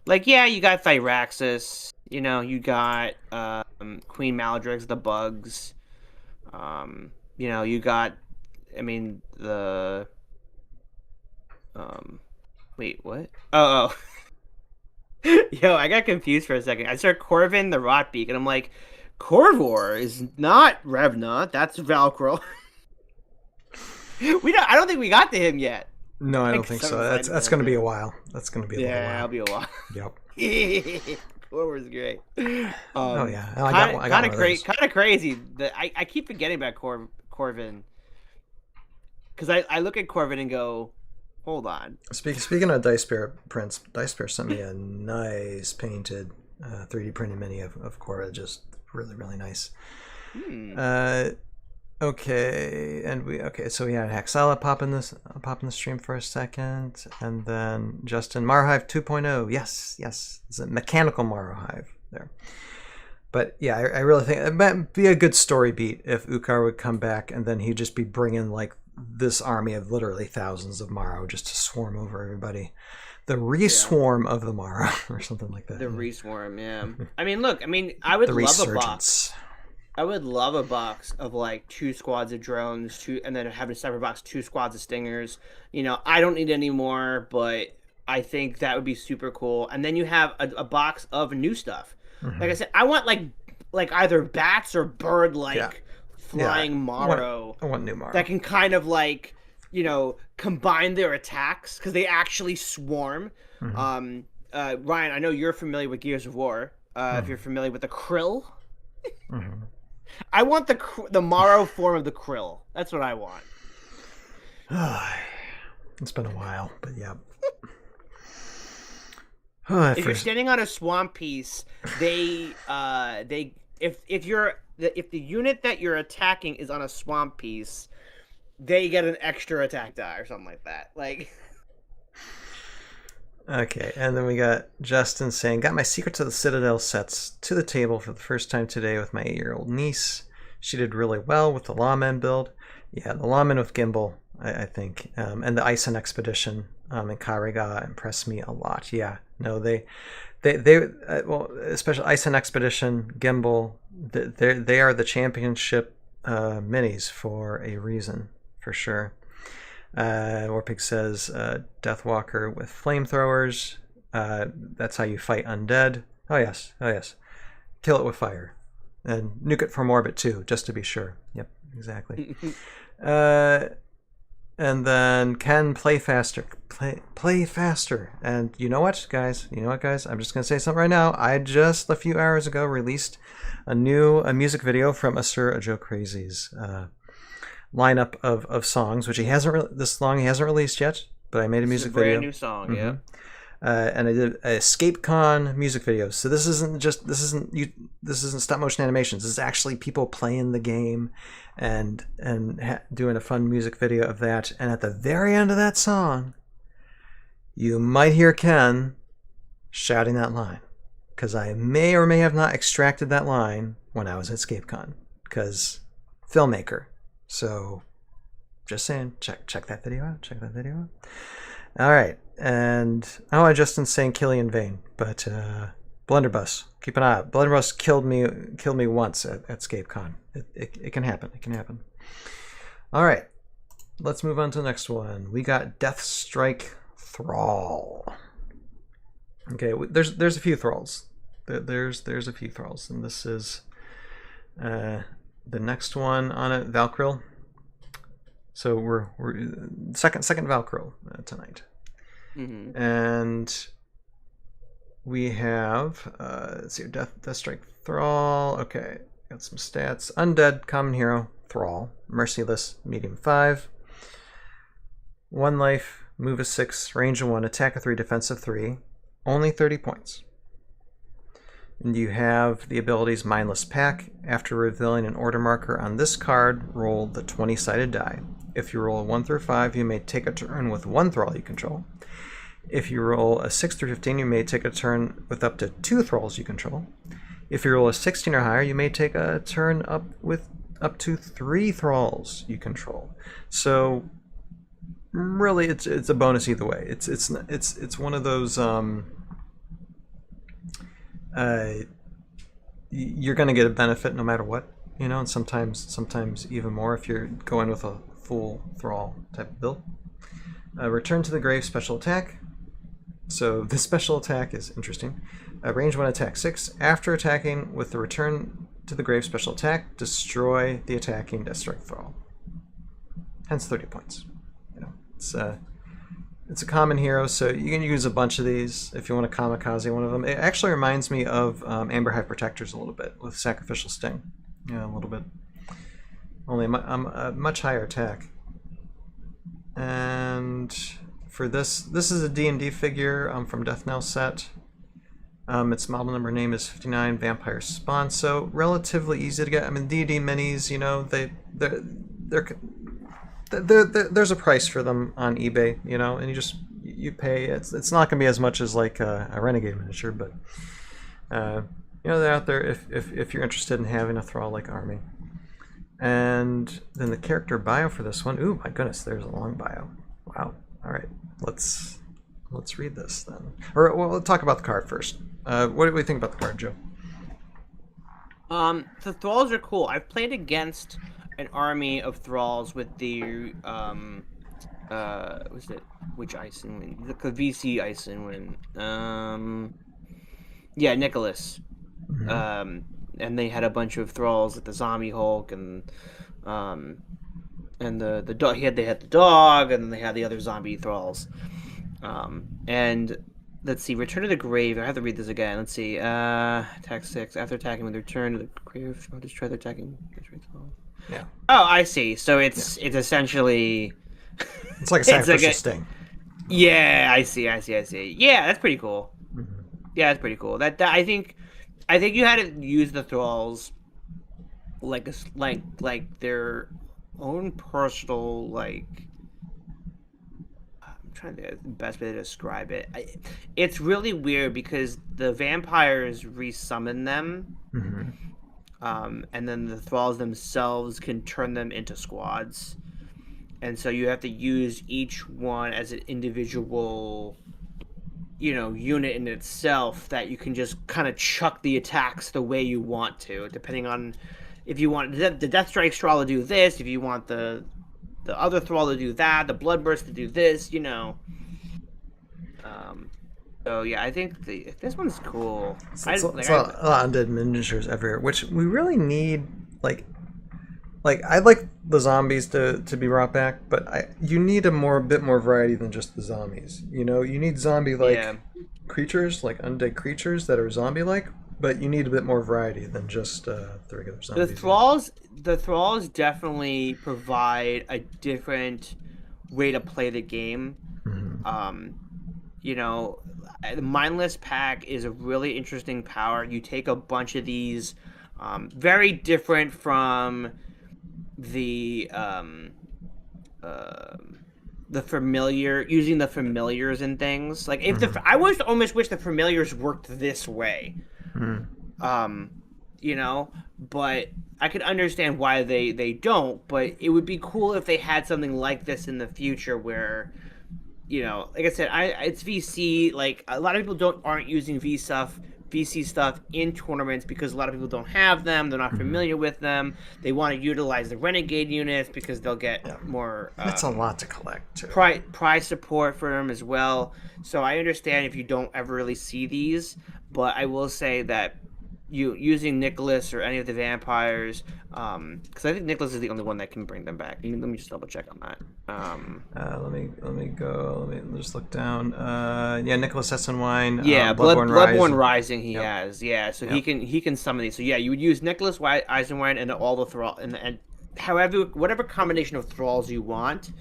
like, yeah, you got Thyraxis, you know, you got Queen Maladrix, the bugs, you know, you got, I mean, the wait, what? Oh. Yo, I got confused for a second. I saw Corvin the Rotbeak, and I'm like, Corvor is not Revna. That's Valkyrie. I don't think we got to him yet. No, I don't think so. That's going to be a while. That's going to be a little while. Yeah, it'll be a while. Yep. Corvor's great. Oh yeah, I got kind of crazy. I keep forgetting about Corvin because I look at Corvin and go, hold on. Speaking of Dice Bear prints, Dice Bear sent me a nice painted 3D printed mini of Korra, just really, really nice. Okay, so we had Haxala pop in the stream for a second, and then Justin, Marhive 2.0, yes, it's a mechanical Marhive there. But yeah, I really think it might be a good story beat if Ukar would come back and then he'd just be bringing like this army of literally thousands of Maro just to swarm over everybody. The reswarm of the Maro or something like that. The reswarm, yeah. I mean, look, I would love a box. I would love a box of like 2 squads of drones, and then have a separate box, 2 squads of stingers. You know, I don't need any more, but I think that would be super cool. And then you have a box of new stuff. Like I said, I want like either bats or bird-like flying Maro. I want new Maro that can kind of like, you know, combine their attacks because they actually swarm. Ryan, I know you're familiar with Gears of War. If you're familiar with the Krill, I want the Maro form of the Krill. That's what I want. It's been a while, but yeah. If you're standing on a swamp piece, if the unit that you're attacking is on a swamp piece, they get an extra attack die or something like that. Like, okay, and then we got Justin saying, got my Secrets of the Citadel sets to the table for the first time today with my 8-year-old niece. She did really well with the Lawman build. Yeah, the Lawman with Gimbal, I think, and the Ison Expedition and Kariga impress me a lot. Yeah, no, well, especially Ice and Expedition, Gimbal, they are the championship minis for a reason, for sure. Warpig says Deathwalker with flamethrowers. That's how you fight undead. Oh yes. Kill it with fire. And nuke it from orbit too, just to be sure. Yep, exactly. And then Ken, play faster. Play faster. And you know what, guys? I'm just going to say something right now. I just, a few hours ago, released a music video from Asura Joe Crazy's lineup of songs, which he hasn't released yet, but I made a music video. Brand new song, yeah. And I did a EscapeCon music video. So this isn't stop motion animations. This is actually people playing the game and doing a fun music video of that. And at the very end of that song, you might hear Ken shouting that line, because I may or may have not extracted that line when I was at EscapeCon, because filmmaker. So just saying, check that video out. All right. And Justin's saying Killian Vane, but Blunderbuss, keep an eye out. Blunderbuss killed me once at EscapeCon. It can happen. All right, let's move on to the next one. We got Deathstrike Thrall. Okay, there's a few thralls. There's a few thralls, and this is the next one on it, Valkyrie. So we're second Valkyrie tonight. Mm-hmm. And we have let's see, Deathstrike Thrall. Okay, got some stats. Undead, common hero, Thrall. Merciless, medium 5. 1 life, move a 6, range of 1, attack of 3, defense of 3. Only 30 points. And you have the abilities Mindless Pack. After revealing an order marker on this card, roll the 20-sided die. If you roll a 1 through 5, you may take a turn with 1 Thrall you control. If you roll a 6 through 15, you may take a turn with up to 2 Thralls you control. If you roll a 16 or higher, you may take a turn up with up to 3 Thralls you control. So really, it's a bonus either way. It's one of those you're going to get a benefit no matter what, and sometimes even more if you're going with a full Thrall type of build. Return to the grave, special attack. So this special attack is interesting. Range 1, attack 6. After attacking with the return to the grave special attack, destroy the attacking Deathstrike Thrall. Hence 30 points. It's a common hero, so you can use a bunch of these if you want to kamikaze one of them. It actually reminds me of Amberhive Protectors a little bit with Sacrificial Sting. Yeah, a little bit. Only a much higher attack. And for this is a D&D figure from Death Knell set. Its model number name is 59, Vampire Spawn. So relatively easy to get. I mean, D&D minis, there's a price for them on eBay, and you pay. It's not going to be as much as like a Renegade miniature, but they're out there if you're interested in having a Thrall-like army. And then the character bio for this one. Ooh, my goodness, there's a long bio. Wow. All right, let's read this then. Or we'll talk about the card first. What do we think about the card, Joe? The Thralls are cool. I've played against an army of Thralls with the was it which Icewind? The VC Icewind. Yeah, Nicholas. Mm-hmm. And they had a bunch of Thralls, like the Zombie Hulk and the dog. They had the dog, and then they had the other zombie Thralls. And let's see, return to the grave. I have to read this again. Let's see. Attack 6. After attacking with return to the grave, I'll just try the attacking. Yeah. Oh, I see. So it's essentially. It's like a Sacrificial Sting. Yeah, I see. Yeah, that's pretty cool. Mm-hmm. Yeah, that's pretty cool. That I think you had to use the Thralls like their own personal, like, I'm trying to think of the best way to describe it. It's really weird because the vampires resummon them, mm-hmm. And then the Thralls themselves can turn them into squads. and so you have to use each one as an individual, unit in itself that you can just kind of chuck the attacks the way you want to, depending on if you want the Deathstrike Thrall to do this, if you want the other Thrall to do that, the Bloodburst to do this, So yeah, I think this one's cool. It's a lot of undead miniatures everywhere, which we really need. Like I like the zombies to be brought back, but you need a bit more variety than just the zombies. You need zombie creatures, like undead creatures that are zombie like, but you need a bit more variety than just the regular zombies. The thralls definitely provide a different way to play the game. Mm-hmm. The Mindless Pack is a really interesting power. You take a bunch of these, very different from the familiar, using the familiars and things. Like if I almost wish the familiars worked this way. But I could understand why they don't. But it would be cool if they had something like this in the future where, like I said, it's VC. Like a lot of people aren't using VC stuff in tournaments because a lot of people don't have them. They're not familiar with them. They want to utilize the Renegade units because they'll get more. That's a lot to collect too. Prize support for them as well. So I understand if you don't ever really see these, but I will say that using Nicholas or any of the vampires, because I think Nicholas is the only one that can bring them back. Let me just double check on that. Let me go. Let me just look down. Nicholas Essenwine. Yeah, Bloodborne Rising. He has. Yeah, so Yep. he can summon these. So yeah, you would use Nicholas Eisenwine and all the thrall and however whatever combination of thralls you want.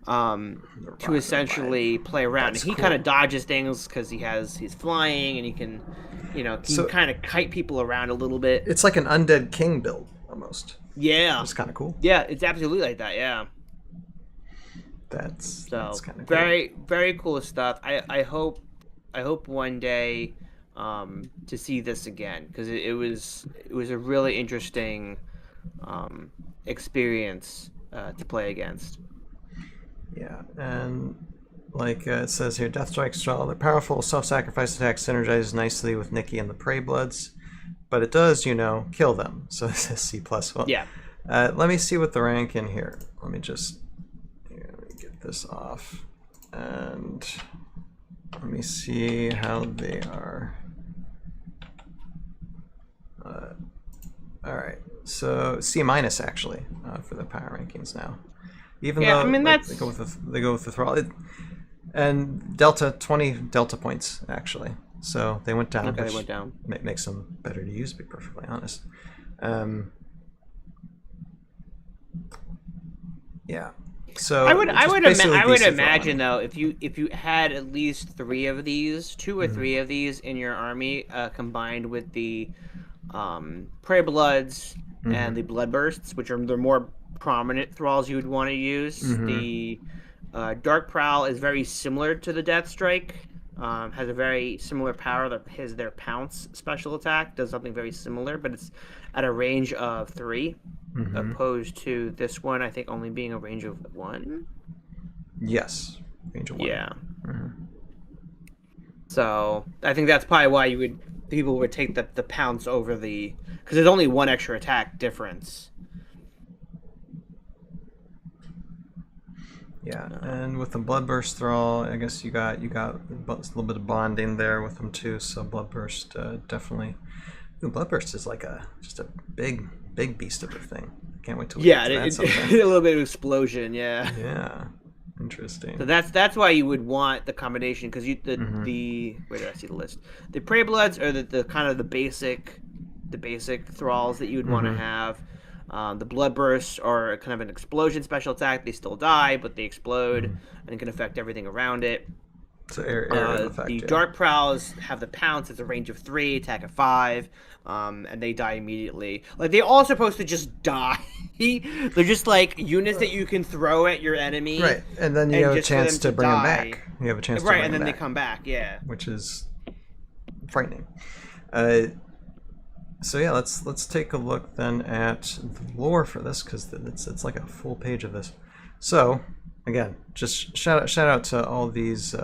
To essentially play around. And he kind of dodges things because he's flying and he can, kind of kite people around a little bit. It's like an undead king build almost. Yeah, it's kind of cool. Yeah, it's absolutely like that. Yeah, that's kind of cool. Very very cool stuff. I hope one day to see this again because it was a really interesting experience to play against. Yeah, and like it says here, Deathstrike Thrall, the powerful self-sacrifice attack synergizes nicely with Nikki and the Prey Bloods, but it does, kill them. So this is C+1. Yeah. Let me see what the rank in here. Let me get this off, and let me see how they are. All right, so C- actually for the power rankings now. Even though they go with the thrall, and 20 delta points actually, so they went down. Okay, they went down. Makes them better to use, to be perfectly honest. Yeah. So I would imagine though if you had at least 3 of these, 2 or 3 of these in your army, combined with the Prey Bloods and the Bloodbursts, which are the more prominent thralls you would want to use. The Dark Prowl is very similar to the Deathstrike. Has a very similar power. Their Pounce special attack does something very similar, but it's at a range of 3, opposed to this one, I think, only being a range of 1. Yes, range of 1. Yeah. So I think that's probably why people would take the Pounce over because there's only 1 extra attack difference. Yeah, and with the Bloodburst Thrall, I guess you got a little bit of bonding there with them too. So Bloodburst definitely. Ooh, Bloodburst is like just a big beast of a thing. I can't wait till we get to that sometime. A little bit of explosion. Yeah. Yeah, interesting. So that's why you would want the combination because the where did I see the list? The Prey Bloods are the kind of the basic thralls that you would want to have. The Bloodbursts are kind of an explosion special attack. They still die, but they explode and can affect everything around it. So area effect, the Dark Prowls have the Pounce. It's a range of 3, attack of 5, and they die immediately. Like, they're all supposed to just die. They're just like units that you can throw at your enemy. Right, and then you have a chance to bring them back. You have a chance to bring them back. Right, and then they come back, yeah. Which is frightening. So yeah, let's take a look then at the lore for this because it's like a full page of this. So, again, just shout out to all these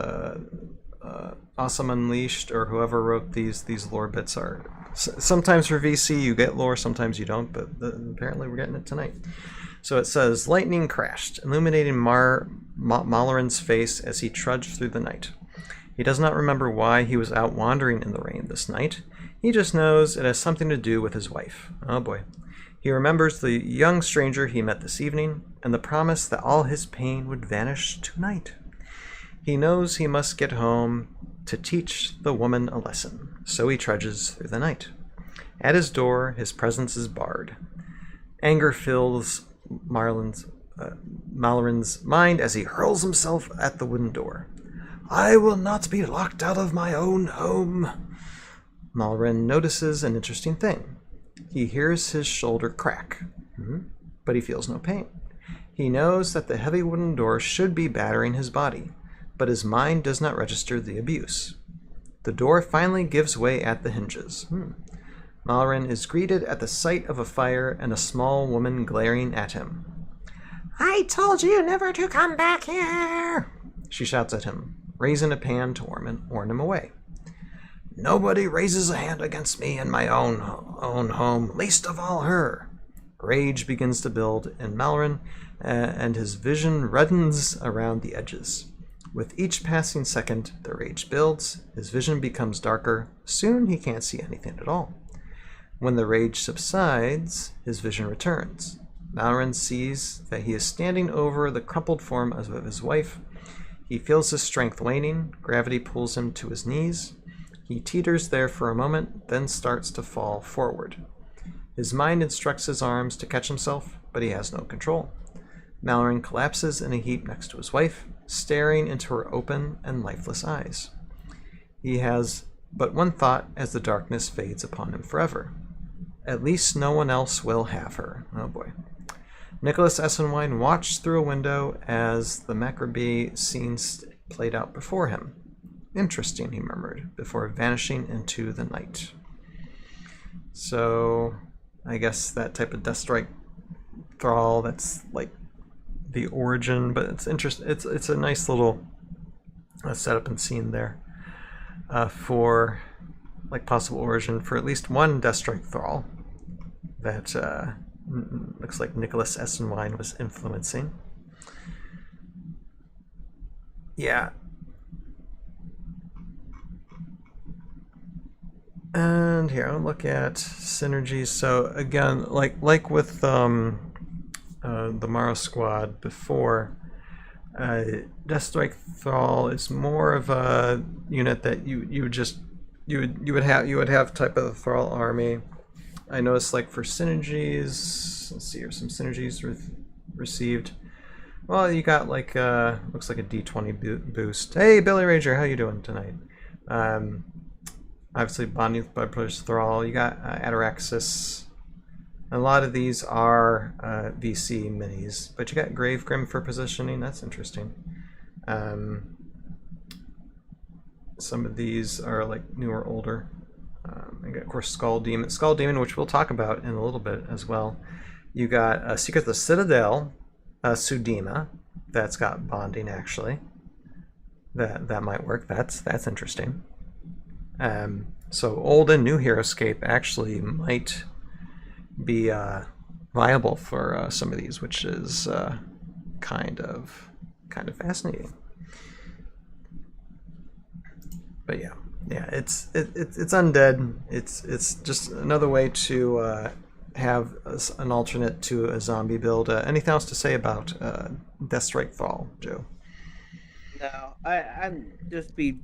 Awesome Unleashed or whoever wrote these lore bits. Are sometimes for VC you get lore, sometimes you don't, but apparently we're getting it tonight. So it says, lightning crashed, illuminating Malarin's face as he trudged through the night. He does not remember why he was out wandering in the rain this night. He just knows it has something to do with his wife. Oh boy. He remembers the young stranger he met this evening, and the promise that all his pain would vanish tonight. He knows he must get home to teach the woman a lesson, so he trudges through the night. At his door, his presence is barred. Anger fills Malarin's mind as he hurls himself at the wooden door. I will not be locked out of my own home. Malarin notices an interesting thing. He hears his shoulder crack, but he feels no pain. He knows that the heavy wooden door should be battering his body, but his mind does not register the abuse. The door finally gives way at the hinges. Malarin is greeted at the sight of a fire and a small woman glaring at him. I told you never to come back here, she shouts at him, raising a pan to warn him away. Nobody raises a hand against me in my own home, least of all her. Rage begins to build in Malarin, and his vision reddens around the edges. With each passing second, the rage builds, his vision becomes darker, soon he can't see anything at all. When the rage subsides, his vision returns. Malarin sees that he is standing over the crumpled form of his wife. He feels his strength waning, gravity pulls him to his knees. He teeters there for a moment, then starts to fall forward. His mind instructs his arms to catch himself, but he has no control. Malarin collapses in a heap next to his wife, staring into her open and lifeless eyes. He has but one thought as the darkness fades upon him forever. At least no one else will have her. Oh boy. Nicholas Essenwein watched through a window as the Maccabi scenes played out before him. Interesting, he murmured, before vanishing into the night. So, I guess that type of Deathstrike Thrall, that's like the origin, but it's interesting. It's a nice little setup and scene there for like possible origin for at least one Deathstrike Thrall that looks like Nicholas Essenwein was influencing. Yeah. And here, I'll look at synergies. So again, like with the Maro squad before, Deathstrike Thrall is more of a unit that you would have type of the Thrall army. I noticed like for synergies, let's see here, some synergies received. Well, you got like looks like a D20 boost. Hey, Billy Rager, how you doing tonight? Obviously, bonding with Blood Brothers Thrall. You got Ataraxis. A lot of these are VC minis, but you got Gravegrim for positioning. That's interesting. Some of these are like newer, older. You got, of course, Skull Demon, which we'll talk about in a little bit as well. You got Secret of the Citadel, Sudima. That's got bonding actually. That might work. That's interesting. So old and new Heroscape actually might be viable for some of these, which is kind of fascinating. But yeah, it's undead. It's just another way to have an alternate to a zombie build. Anything else to say about Deathstrike Thrall, Joe? No, I'm just be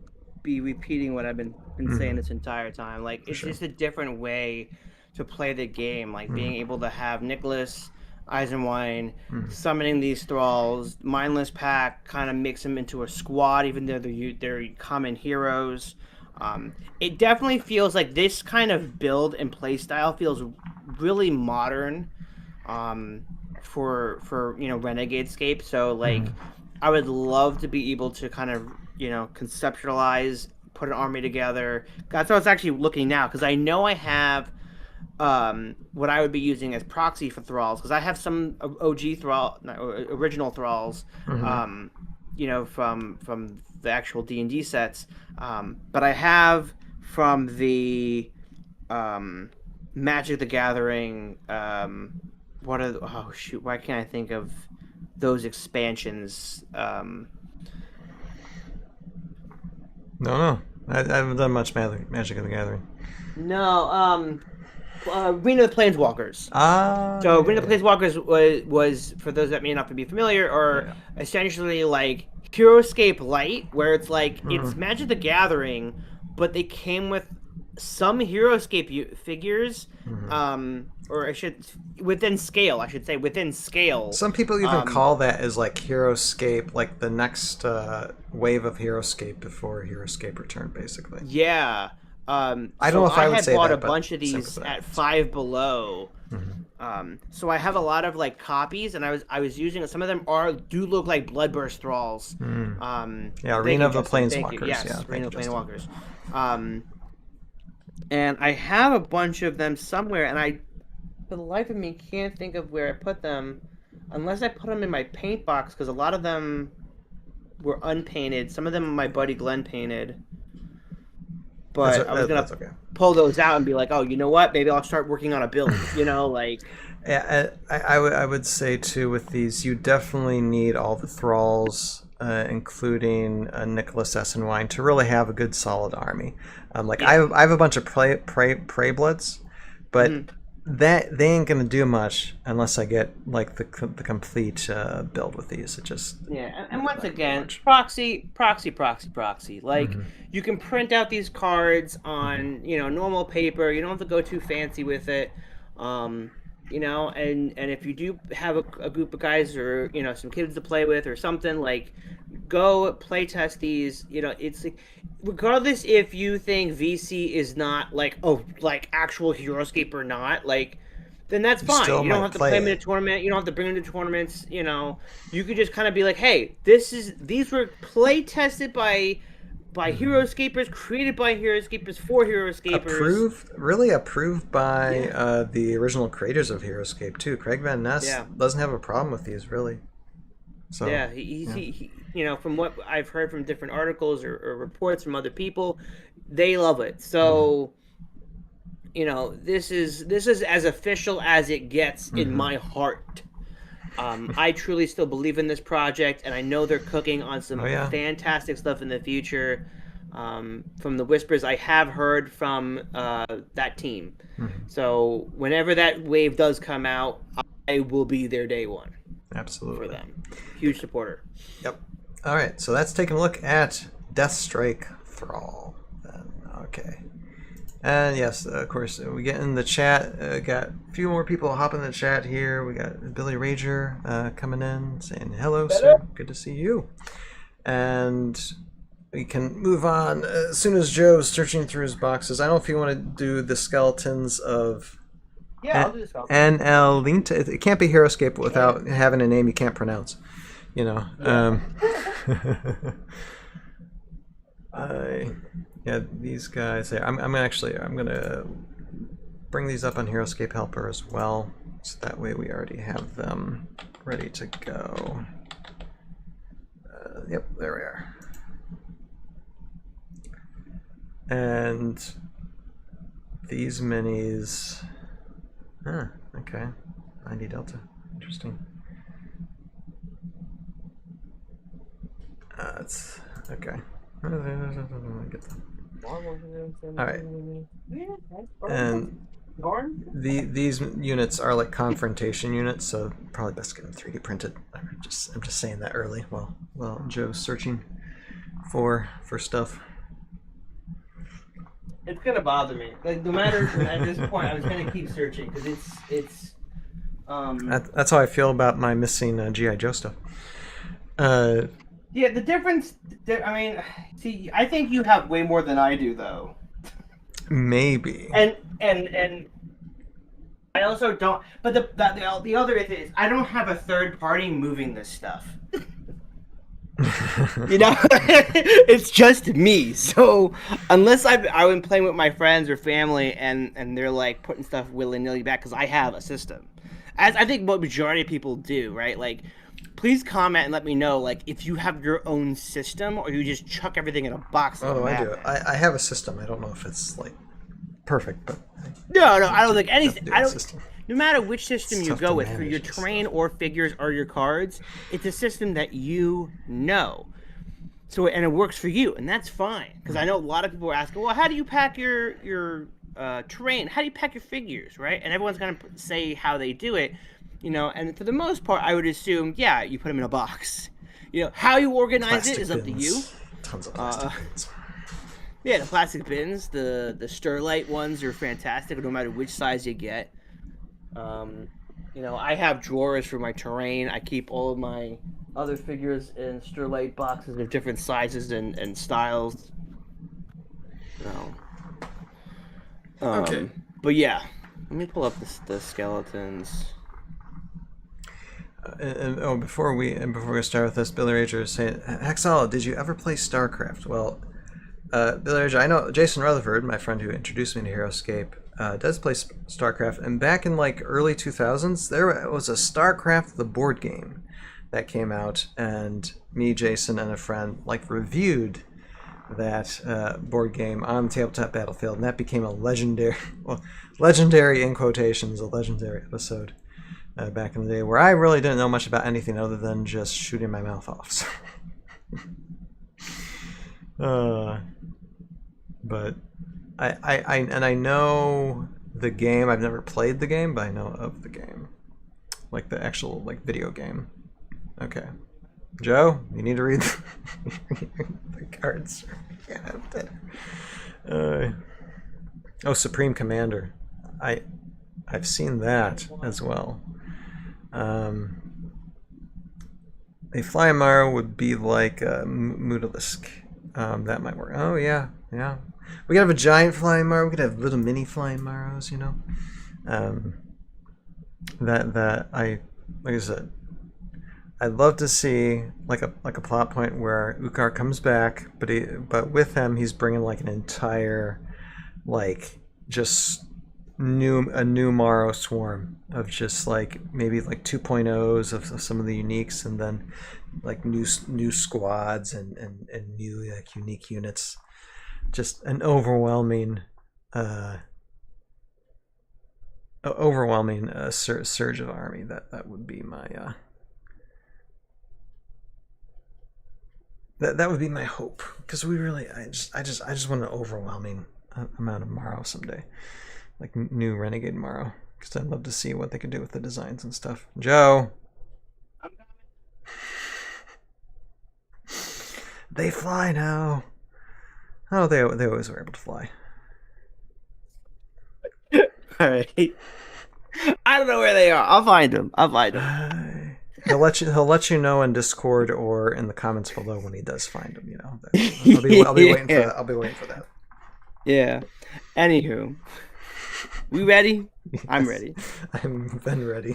repeating what I've been saying this entire time. Like, it's just a different way to play the game. Like being able to have Nicholas Eisenwein summoning these thralls, mindless pack kind of makes them into a squad, even though they're common heroes. It definitely feels like this kind of build and play style feels really modern for Renegadescape. So like I would love to be able to kind of conceptualize, put an army together. That's what I was actually looking now, because I know I have what I would be using as proxy for thralls, because I have some OG thrall, original thralls, you know, from the actual D&D sets, but I have from the Magic the Gathering. Why can't I think of those expansions? No, I haven't done much Magic of the Gathering. No, Arena of the Planeswalkers. So Arena of the Planeswalkers was for those that may not be familiar, or essentially like Heroscape Light, where it's like it's Magic the Gathering, but they came with some Heroscape figures, or within scale. Some people even call that as like Heroscape, like the next wave of Heroscape before Heroscape Return, basically. Yeah. I don't know if I would say that. I had bought a bunch of these at Five Below. So I have a lot of like copies, and I was using some of them do look like Bloodburst Thralls. Arena of the Planeswalkers. Yes, Arena of the Planeswalkers. And I have a bunch of them somewhere, and I, for the life of me, can't think of where I put them, unless I put them in my paint box, because a lot of them were unpainted. Some of them my buddy Glenn painted. But I was going to pull those out and be like, oh, you know what? Maybe I'll start working on a build, you know, like... Yeah, I would say, too, with these, you definitely need all the thralls, including Nicholas Essenwine, to really have a good, solid army. I have a bunch of prey bloods, but that they ain't gonna do much unless I get like the complete build with these. It just and once again, proxy. Like you can print out these cards on normal paper. You don't have to go too fancy with it. You know, and if you do have a group of guys or some kids to play with or something, like go play test these. It's like, regardless if you think VC is not like actual Heroscape or not, like then that's fine. You don't have to play them in a tournament. You don't have to bring them to tournaments. You could just kind of be like, hey, these were play tested by Heroscapers, created by Heroscapers for Heroscapers. Approved by the original creators of Heroscape too. Craig Van Ness doesn't have a problem with these, really. So he from what I've heard from different articles or reports from other people, they love it. So this is as official as it gets in my heart. I truly still believe in this project, and I know they're cooking on some fantastic stuff in the future. From the whispers I have heard from that team. So whenever that wave does come out, I will be there day one. Absolutely. For them. Huge supporter. Yep. All right, so that's taking a look at Deathstrike Thrall. Then, okay. And yes, of course, we get in the chat. Got a few more people hopping in the chat here. We got Billy Rager coming in, saying hello, sir. Good to see you. And we can move on as soon as Joe's searching through his boxes. I don't know if you want to do the skeletons of... Yeah, I'll do the skeletons. Annellintia. It can't be Heroscape without having a name you can't pronounce. These guys. I'm gonna bring these up on Heroscape Helper as well, so that way we already have them ready to go. Yep, there we are. And these minis. Okay, 90 Delta. Interesting. It's okay. Get them. All right. And these units are like confrontation units, so probably best get them 3D printed. I'm just saying that early. Well, Joe's searching for stuff. It's gonna bother me. Like, no matter at this point, I was gonna keep searching because it's. That's how I feel about my missing GI Joe stuff. Yeah, the difference. I mean, see, I think you have way more than I do, though. Maybe. And I also don't. But the other is I don't have a third party moving this stuff. You know, it's just me. So unless I've been playing with my friends or family and they're like putting stuff willy nilly back, because I have a system, as I think what majority of people do, right? Like, please comment and let me know, like, if you have your own system or you just chuck everything in a box. Oh, I do. I have a system. I don't know if it's like perfect, but No, I don't think anything. I don't. System. No matter which system It's you tough go to with for your manage, terrain or figures or your cards, it's a system that you know. So and it works for you, and that's fine. Because I know a lot of people are asking, well, how do you pack your terrain? How do you pack your figures, right? And everyone's gonna say how they do it, you know. And for the most part, I would assume, yeah, you put them in a box. You know, how you organize Plastic it is up to bins. you. Tons of plastic bins. Yeah, the plastic bins, the Sterlite ones are fantastic, no matter which size you get. You know, I have drawers for my terrain. I keep all of my other figures in Sterlite boxes of different sizes and styles. So, Okay. But yeah, let me pull up the skeletons. Before we start with this, Billy Rager is saying, Hexala, did you ever play StarCraft? Well, Billy Rager, I know Jason Rutherford, my friend who introduced me to Heroscape, does play StarCraft, and back in like early 2000s, there was a StarCraft the board game that came out, and me, Jason, and a friend like reviewed that board game on Tabletop Battlefield, and that became a legendary, well, legendary in quotations, a legendary episode back in the day, where I really didn't know much about anything other than just shooting my mouth off. So. But I know the game. I've never played the game, but I know of the game, like the actual like video game. Okay, Joe, you need to read the cards. Yeah, Supreme Commander. I've seen that as well. A flying Maro would be like a Mutalisk. That might work. Oh yeah. We could have a giant flying Maro. We could have little mini flying Maros. You know. Like I said, I'd love to see like a plot point where Ukar comes back, but with him he's bringing like an entire like just a new Maro swarm of just like maybe like 2.0s of some of the uniques, and then like new squads and new like unique units. Just an overwhelming surge of army. That would be my that would be my hope, because we really I just want an overwhelming amount of Maro someday, like new Renegade Maro, because I'd love to see what they could do with the designs and stuff. Joe, they fly now. Oh, they always were able to fly. All right. I don't know where they are. I'll find them. He'll let you know in Discord or in the comments below when he does find them. You know, I'll be waiting for that. I'll be waiting for that. Yeah. Anywho, we ready? Yes. I'm ready. I'm then ready.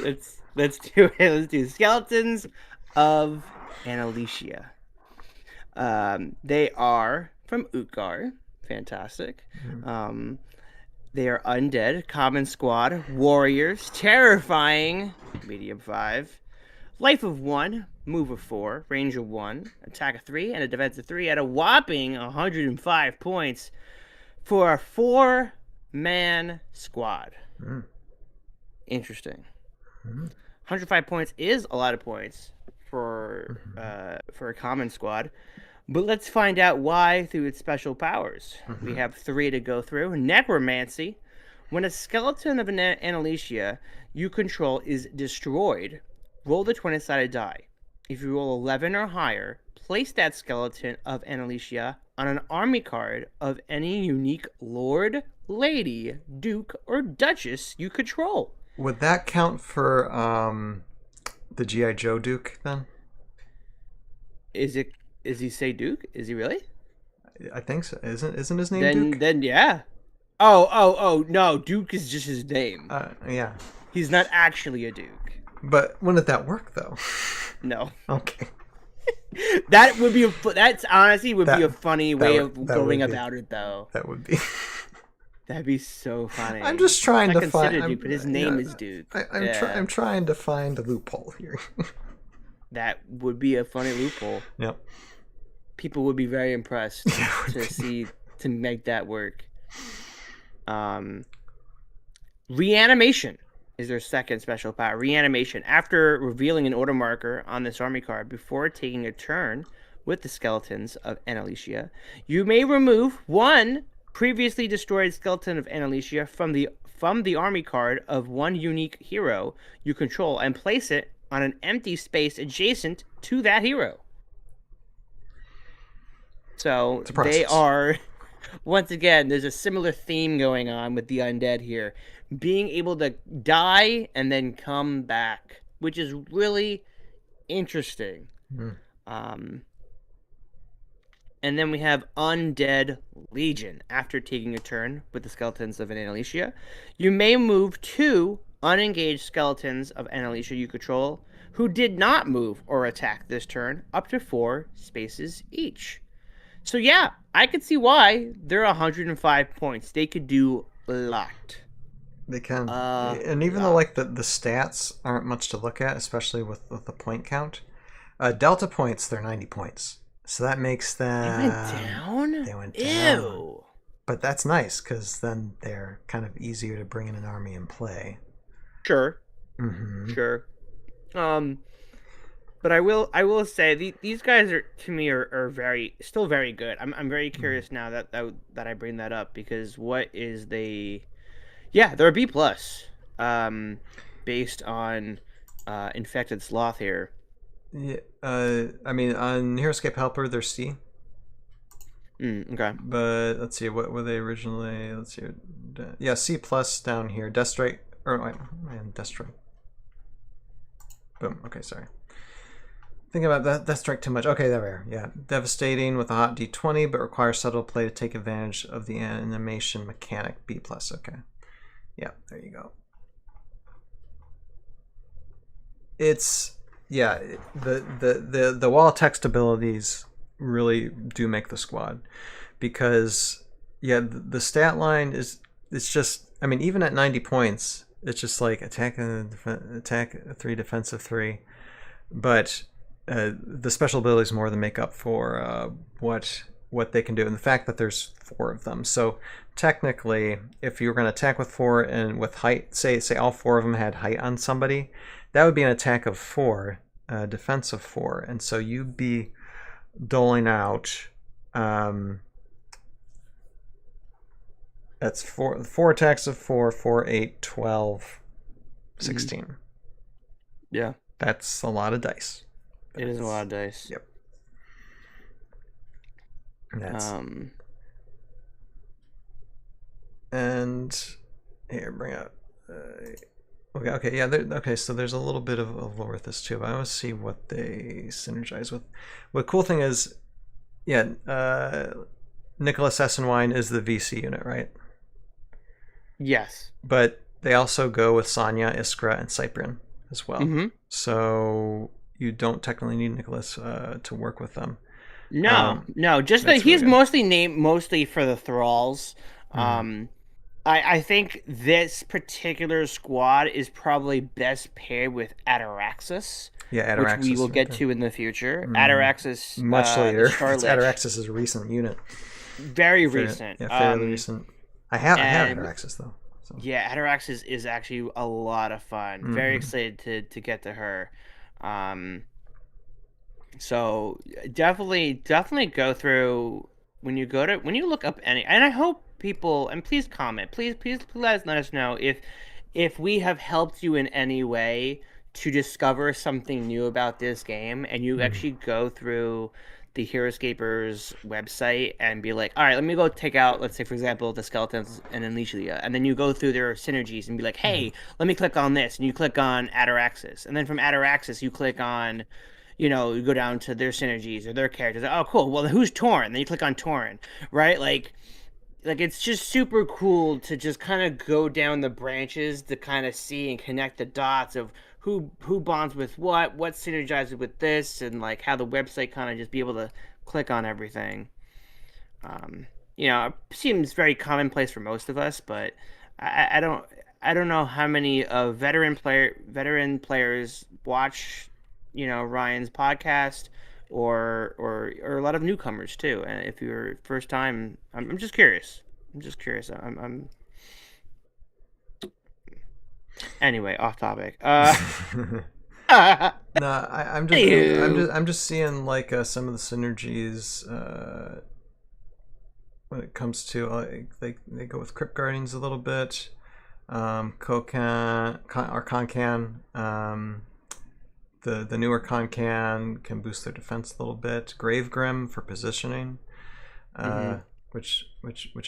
Let's do it. Let's do Skeletons of Annellintia. They are from Utgard. Fantastic. Mm-hmm. They are undead, common squad, warriors, terrifying, medium 5, life of 1, move of 4, range of 1, attack of 3, and a defense of 3 at a whopping 105 points for a 4-man squad. Interesting. 105 points is a lot of points for a common squad. But let's find out why through its special powers. We have 3 to go through. Necromancy. When a skeleton of an Annellintia you control is destroyed, roll the 20-sided die. If you roll 11 or higher, place that skeleton of Annellintia on an army card of any unique lord, lady, duke, or duchess you control. Would that count for the G.I. Joe Duke then? Is he say Duke? Is he really? I think so. Isn't his name Duke? Then yeah. Oh no, Duke is just his name. Yeah. He's not actually a Duke. But wouldn't that work though? No. Okay. That would be that's honestly would be a funny way would- of that going would be- about it, though. That would be. That'd be so funny. I'm just trying It's to not find. considered I'm, Duke, but his name is Duke. I'm trying to find a loophole here. That would be a funny loophole. Yep. People would be very impressed to make that work. Reanimation is their second special power. Reanimation. After revealing an order marker on this army card before taking a turn with the skeletons of Annellintia, you may remove one previously destroyed skeleton of Annellintia from the army card of one unique hero you control and place it on an empty space adjacent to that hero. So they are, once again, there's a similar theme going on with the undead here. Being able to die and then come back, which is really interesting. And then we have Undead Legion. After taking a turn with the skeletons of an Annellintia, you may move 2 unengaged skeletons of Annellintia you control who did not move or attack this turn up to 4 spaces each. So yeah, I could see why they're 105 points. They could do a lot. They can. And even though like the stats aren't much to look at, especially with the point count, Delta points, they're 90 points. So that makes them... They went down? They went down. Ew. But that's nice, because then they're kind of easier to bring in an army and play. Sure. Mm-hmm. Sure. But I will say these guys are, to me, are still very good. I'm very curious now that I bring that up, because what is they're a B+, based on Infected Sloth here. Yeah, I mean, on Heroscape Helper, they're C. Okay. But let's see, what were they originally? Let's see. Yeah, C+ down here. Deathstrike. Or, wait, man, Deathstrike. Boom. Okay, sorry. Thinking about that Deathstrike too much. Okay, there we are. Yeah. Devastating with a hot D20, but requires subtle play to take advantage of the animation mechanic. B+. Okay. Yeah, there you go. It's... Yeah, the wall text abilities really do make the squad, because yeah, the stat line it's just, I mean, even at 90 points, it's just like attack 3, defensive 3, but the special abilities more than make up for what they can do, and the fact that there's 4 of them. So technically, if you were going to attack with 4 and with height, say all 4 of them had height on somebody, that would be an attack of 4, defense of 4, and so you'd be doling out. That's 4 attacks of 4, 4, 8, 12, 16. Yeah, that's a lot of dice. It is a lot of dice. Yep. That's, and here, bring up. Okay, yeah, okay, so there's a little bit of lore with this too, but I want to see what they synergize with. What cool thing is, yeah, Nicholas Essenwine is the VC unit, right? Yes. But they also go with Sonya, Iskra, and Cyprian as well. Mm-hmm. So you don't technically need Nicholas to work with them. No, just that he's mostly named mostly for the thralls. I think this particular squad is probably best paired with Ataraxis. Yeah, Ataraxis, which we will get to in the future. Ataraxis, much later. Charlotte. Ataraxis is a recent unit. Very recent. Yeah, fairly recent. I have Ataraxis though. So. Yeah, Ataraxis is actually a lot of fun. Very excited to get to her. So definitely go through when you look up any, and I hope people, and please comment, please let us know if we have helped you in any way to discover something new about this game, and you actually go through the Heroscapers website and be like, all right, let me go take out, let's say for example, the skeletons and Annellintia, and then you go through their synergies and be like, hey, let me click on this, and you click on Ataraxis, and then from Ataraxis you click on, you go down to their synergies or their characters. Oh, cool. Well, who's Torn? Then you click on Torn, right? Like it's just super cool to just kind of go down the branches to kind of see and connect the dots of who bonds with what synergizes with this, and like how the website kind of just be able to click on everything. It seems very commonplace for most of us, but I don't know how many veteran players watch, Ryan's podcast, or a lot of newcomers too. And if you're first time, I'm just curious. I'm anyway, off topic. No, I'm just seeing like some of the synergies when it comes to they go with Crypt Guardians a little bit, Concan. The newer Concan can boost their defense a little bit. Gravegrim for positioning, which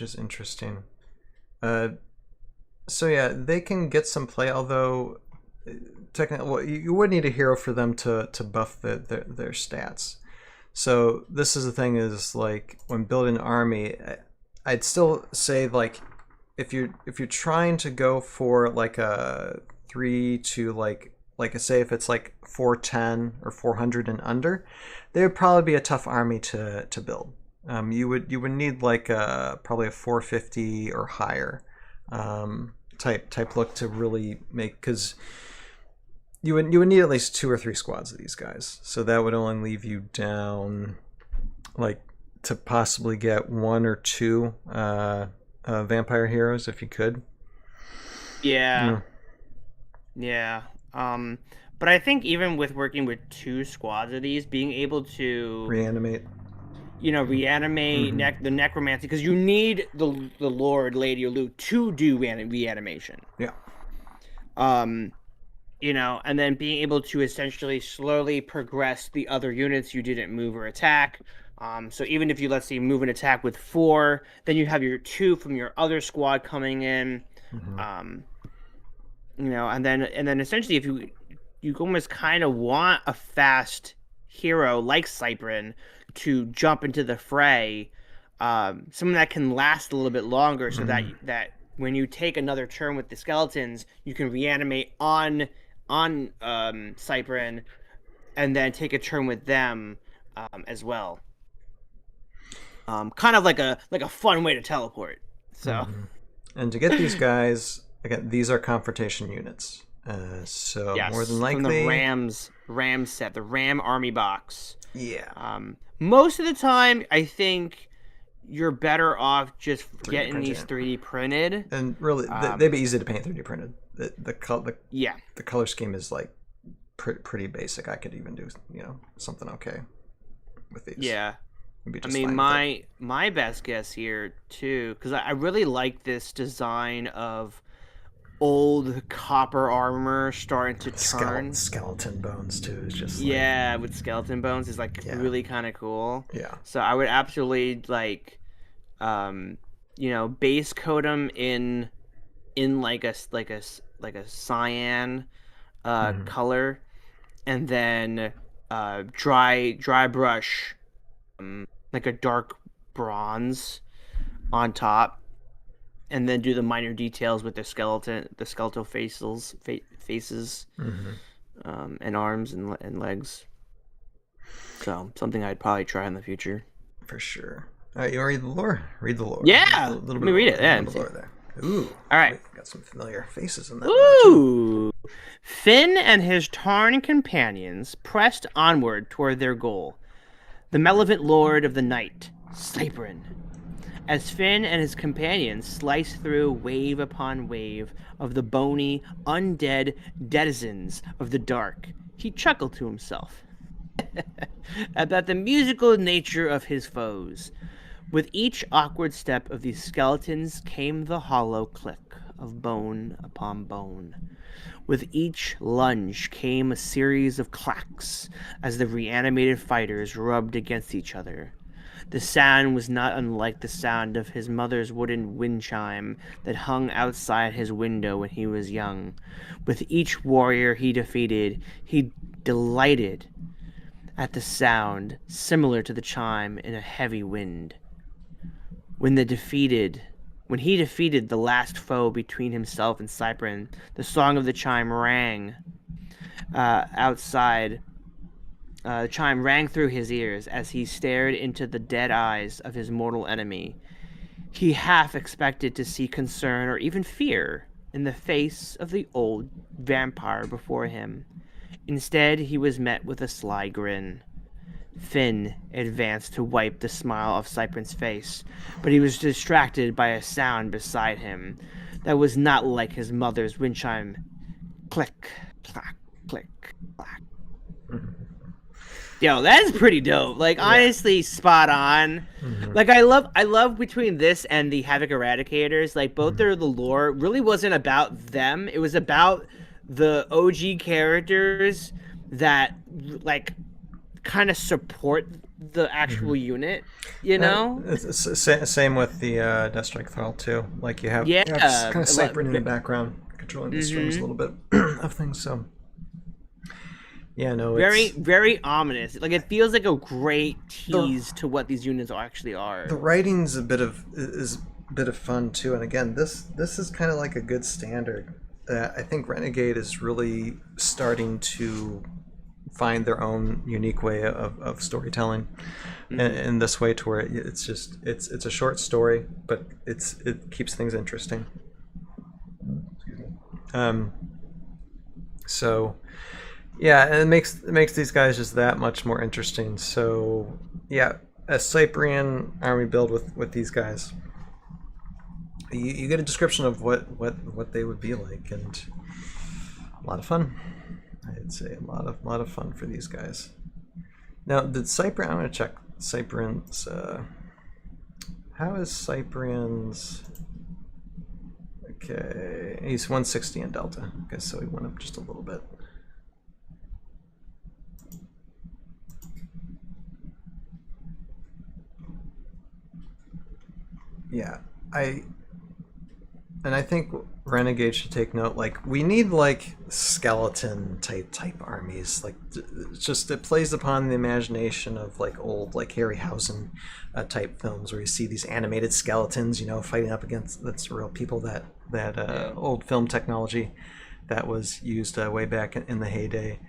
is interesting. So yeah, they can get some play. Although technically, you would need a hero for them to buff their stats. So this is the thing: is like when building an army, I'd still say like if you're trying to go for like a 3 to like say if it's like 410 or 400 and under, they would probably be a tough army to build. You would need like probably a 450 or higher type look to really make, because you would need at least 2 or 3 squads of these guys. So that would only leave you down like to possibly get 1 or 2 vampire heroes if you could. Yeah. But I think even with working with 2 squads of these, being able to reanimate the necromancy, because you need the Lord, Lady, or Luke to do reanimation. Yeah. And then being able to essentially slowly progress the other units you didn't move or attack. So even if you, let's say, move an attack with 4, then you have your 2 from your other squad coming in. And then essentially if you almost kind of want a fast hero like Cyprin to jump into the fray, someone that can last a little bit longer, so that when you take another turn with the skeletons, you can reanimate on Cyprin, and then take a turn with them as well. Kind of like a fun way to teleport. So, and to get these guys, again, these are confrontation units. So yes, more than likely from the Ram set, the Ram army box. Yeah. Most of the time, I think you're better off just 3D getting printed. these 3D printed. And really, they'd be easy to paint 3D printed. The color scheme is like pretty basic. I could even do something okay with these. Yeah. Be I mean, my best guess here too, because I really like this design of old copper armor starting to turn. Skeleton bones too is just with skeleton bones is really kind of cool. Yeah. So I would absolutely base coat them in like a cyan color, and then dry brush like a dark bronze on top, and then do the minor details with the skeletal faces, and arms and legs. So something I'd probably try in the future. For sure. All right, you want to read the lore? Read the lore. Yeah. Let me read it. Yeah. Lore there. Ooh. All right. Got some familiar faces in that. Ooh. Finn and his Tarn companions pressed onward toward their goal, the malevolent lord of the night, Cyprin. As Finn and his companions sliced through wave upon wave of the bony, undead denizens of the dark, he chuckled to himself about the musical nature of his foes. With each awkward step of these skeletons came the hollow click of bone upon bone. With each lunge came a series of clacks as the reanimated fighters rubbed against each other. The sound was not unlike the sound of his mother's wooden wind chime that hung outside his window when he was young. With each warrior he defeated, he delighted at the sound, similar to the chime in a heavy wind. When he defeated the last foe between himself and Cyprin, the song of the chime rang outside. The chime rang through his ears as he stared into the dead eyes of his mortal enemy. He half expected to see concern or even fear in the face of the old vampire before him. Instead, he was met with a sly grin. Finn advanced to wipe the smile off Cyprin's face, but he was distracted by a sound beside him that was not like his mother's wind chime. Click, clack, click, clack. Yo, that's pretty dope. Like, honestly, spot on. Like, I love between this and the Havech Eradicators, like, both their the lore really wasn't about them. It was about the OG characters that, like, kind of support the actual unit, you know? Same with the Deathstrike Thrall, too. Like, you have kind of Cyprin in the background, controlling the strings a little bit of things, so... Yeah, no, it's very ominous. Like, it feels like a great tease to what these units actually are. The writing's a bit of fun too, and again, this is kind of like a good standard. I think Renegade is really starting to find their own unique way of storytelling, in this way, to where it's just it's a short story, but it keeps things interesting. Excuse me. So. Yeah, and it makes these guys just that much more interesting. So, yeah, a Cyprian army build with these guys. You get a description of what they would be like, and a lot of fun. I'd say a lot of fun for these guys. Now, did Cyprian? I'm gonna check Cyprian's. How is Cyprian's? Okay, he's 160 in Delta. Okay, so he went up just a little bit. Yeah, I think Renegade should take note. Like, we need like skeleton type armies. Like, it plays upon the imagination of like old like Harryhausen type films, where you see these animated skeletons, you know, fighting up against that's real people. That old film technology that was used way back in the heyday,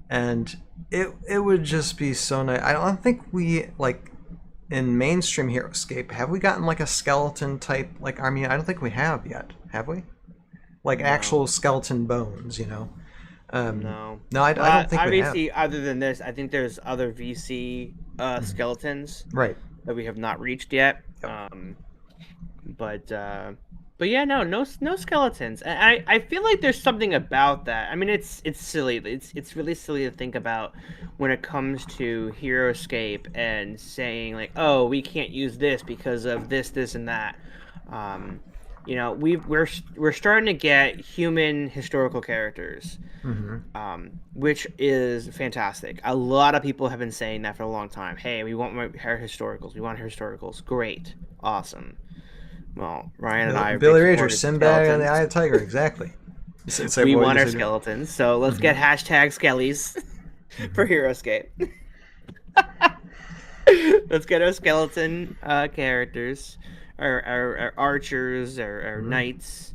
and it would just be so nice. I don't think we like. In mainstream Heroscape, have we gotten like a skeleton type like army? I don't think we have yet. Have we? Like actual skeleton bones, you know? No, I don't think we have. Obviously, other than this, I think there's other VC skeletons that we have not reached yet. Yep. But yeah, no skeletons. And I feel like there's something about that. I mean, it's silly. It's really silly to think about when it comes to Heroscape and saying like, oh, we can't use this because of this, and that. You know, we're starting to get human historical characters, which is fantastic. A lot of people have been saying that for a long time. Hey, we want historicals. We want historicals. Great, awesome. Well, Ryan and I are Billy Rager, Sinbad and the Eye of the Tiger, exactly. We want our skeletons, so let's get hashtag skellies for Heroscape. Let's get our skeleton characters, our archers, our knights.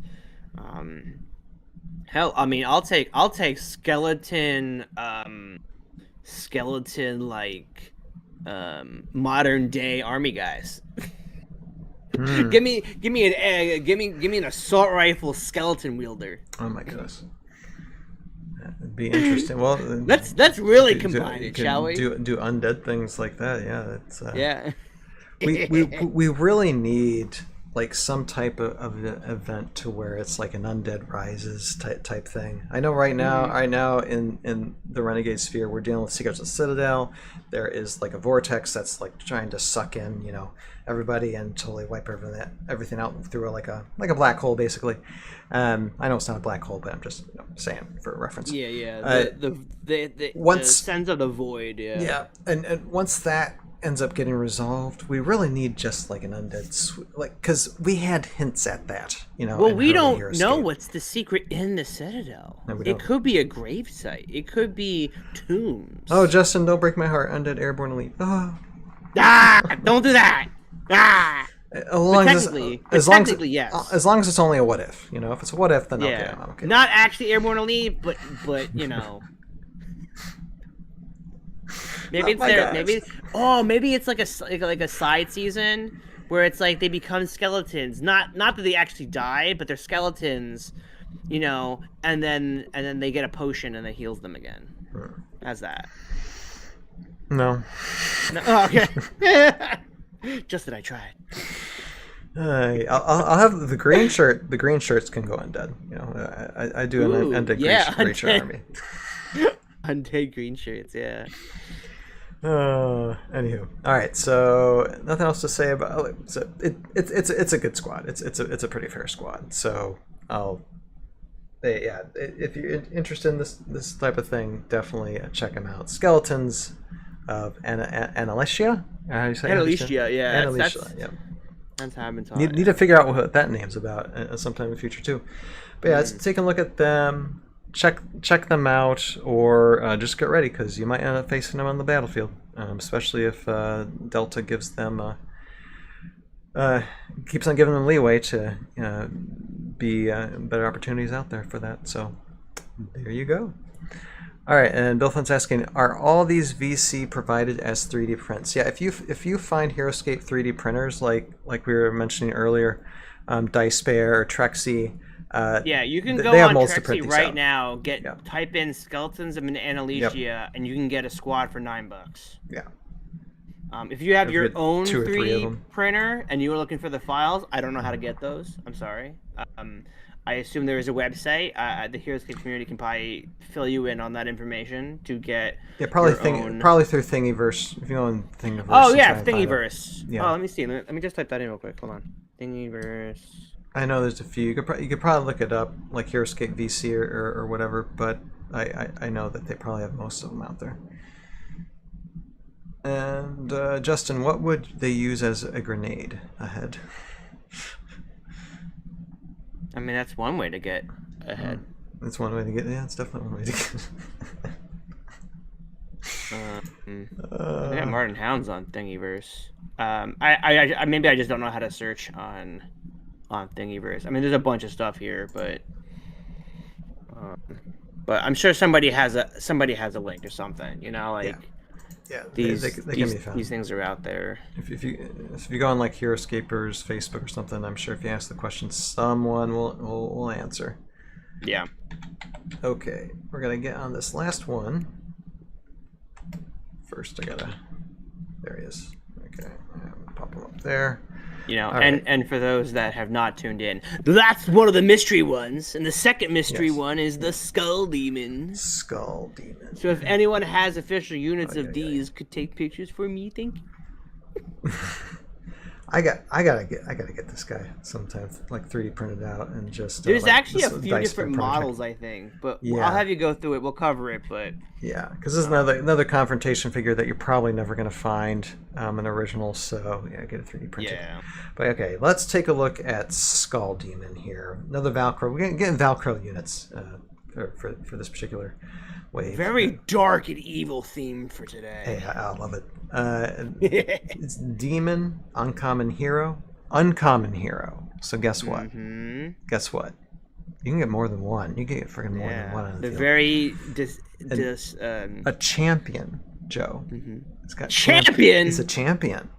Hell, I mean, I'll take skeleton like modern day army guys. Give me an assault rifle skeleton wielder. Oh my goodness, that'd be interesting. Well, let's really combine it, shall we? Do undead things like that. Yeah, that's yeah. we really need like some type of event to where it's like an Undead Rises type thing. I know right now in the Renegade sphere we're dealing with Secrets of the Citadel. There is like a vortex that's like trying to suck in, you know, everybody and totally wipe everything out through like a black hole basically. I know it's not a black hole, but I'm just saying for reference. Yeah. The sense of the void. Yeah. Yeah, and once that ends up getting resolved, we really need just like an undead like, because we had hints at that, you know. Well, we don't know what's the secret in the Citadel. No, it could be a gravesite. It could be tombs. Oh, Justin, don't break my heart. Undead Airborne Elite. Oh. Don't do that. As long as yes. As long as it's only a what if, you know. If it's a what if, then okay. Not actually Airborne Elite, but you know. Maybe it's their maybe it's like a side season where it's like they become skeletons. Not that they actually die, but they're skeletons, you know, and then they get a potion and it heals them again. How's that? No. Oh, okay. Just that I tried. I'll have the green shirt. The green shirts can go undead. You know, I do an undead green shirt army. Undead green shirts, yeah. Anywho, all right. So nothing else to say about it. So it's a good squad. It's a pretty fair squad. So if you're interested in this type of thing, definitely check them out. Skeletons of Annellintia. How do you say it? Annellintia, yeah. Annellintia, yeah. That's how I've been taught. Need to figure out what that name's about sometime in the future too. But yeah, let's take a look at them. Check them out, or just get ready because you might end up facing them on the battlefield, especially if Delta gives them keeps on giving them leeway to be better opportunities out there for that. So there you go. All right, and Bill Flint's asking, are all these VC provided as 3D prints? Yeah, if you find Heroscape 3D printers like we were mentioning earlier, Dicebear or Trexie. You can go on Trexie right now. Type in skeletons of Annellintia, and you can get a squad for $9. Yeah. If you have your own 3D printer and you were looking for the files, I don't know how to get those. I'm sorry. I assume there is a website. The Heroscape community can probably fill you in on that information to get. Yeah, probably through Thingiverse. If you go on Thingiverse. Oh yeah, Thingiverse. Yeah. Oh, let me see. Let me just type that in real quick. Hold on. Thingiverse. I know there's a few. You could probably look it up, like Heroscape VC or whatever. But I know that they probably have most of them out there. And Justin, what would they use as a grenade ahead? I mean, that's one way to get ahead. That's one way to get. Yeah, it's definitely one way to get. I got Martin Hounds on Thingiverse. I maybe I just don't know how to search on Thingiverse. I mean, there's a bunch of stuff here, but I'm sure somebody has a link or something. You know, like. Yeah, these can be found. These things are out there. If you go on like Heroscapers Facebook or something, I'm sure if you ask the question, someone will answer. Yeah. Okay, we're gonna get on this last one. First, there he is. Okay, pop him up there. You know, and for those that have not tuned in, that's one of the mystery ones, and the second mystery one is the Skull Demon. Skull Demon. So if anyone has official units of these, could take pictures for me, thank you. I gotta get this guy sometime, like 3D printed out and just. There's actually a few different models, I think, but I'll have you go through it. We'll cover it, but. Yeah, because this is another confrontation figure that you're probably never gonna find an original. So yeah, get a 3D printed. Yeah. But okay, let's take a look at Skull Demon here. Another Valkyrie. We're getting Valkyrie units for this particular wave. Very dark and evil themed for today. Hey, I love it. It's Demon, Uncommon Hero. So guess what? Mm-hmm. Guess what? You can get more than one. You can get freaking more than one on the field. Very a champion, Joe. Mm-hmm. It's got champion. He's a champion.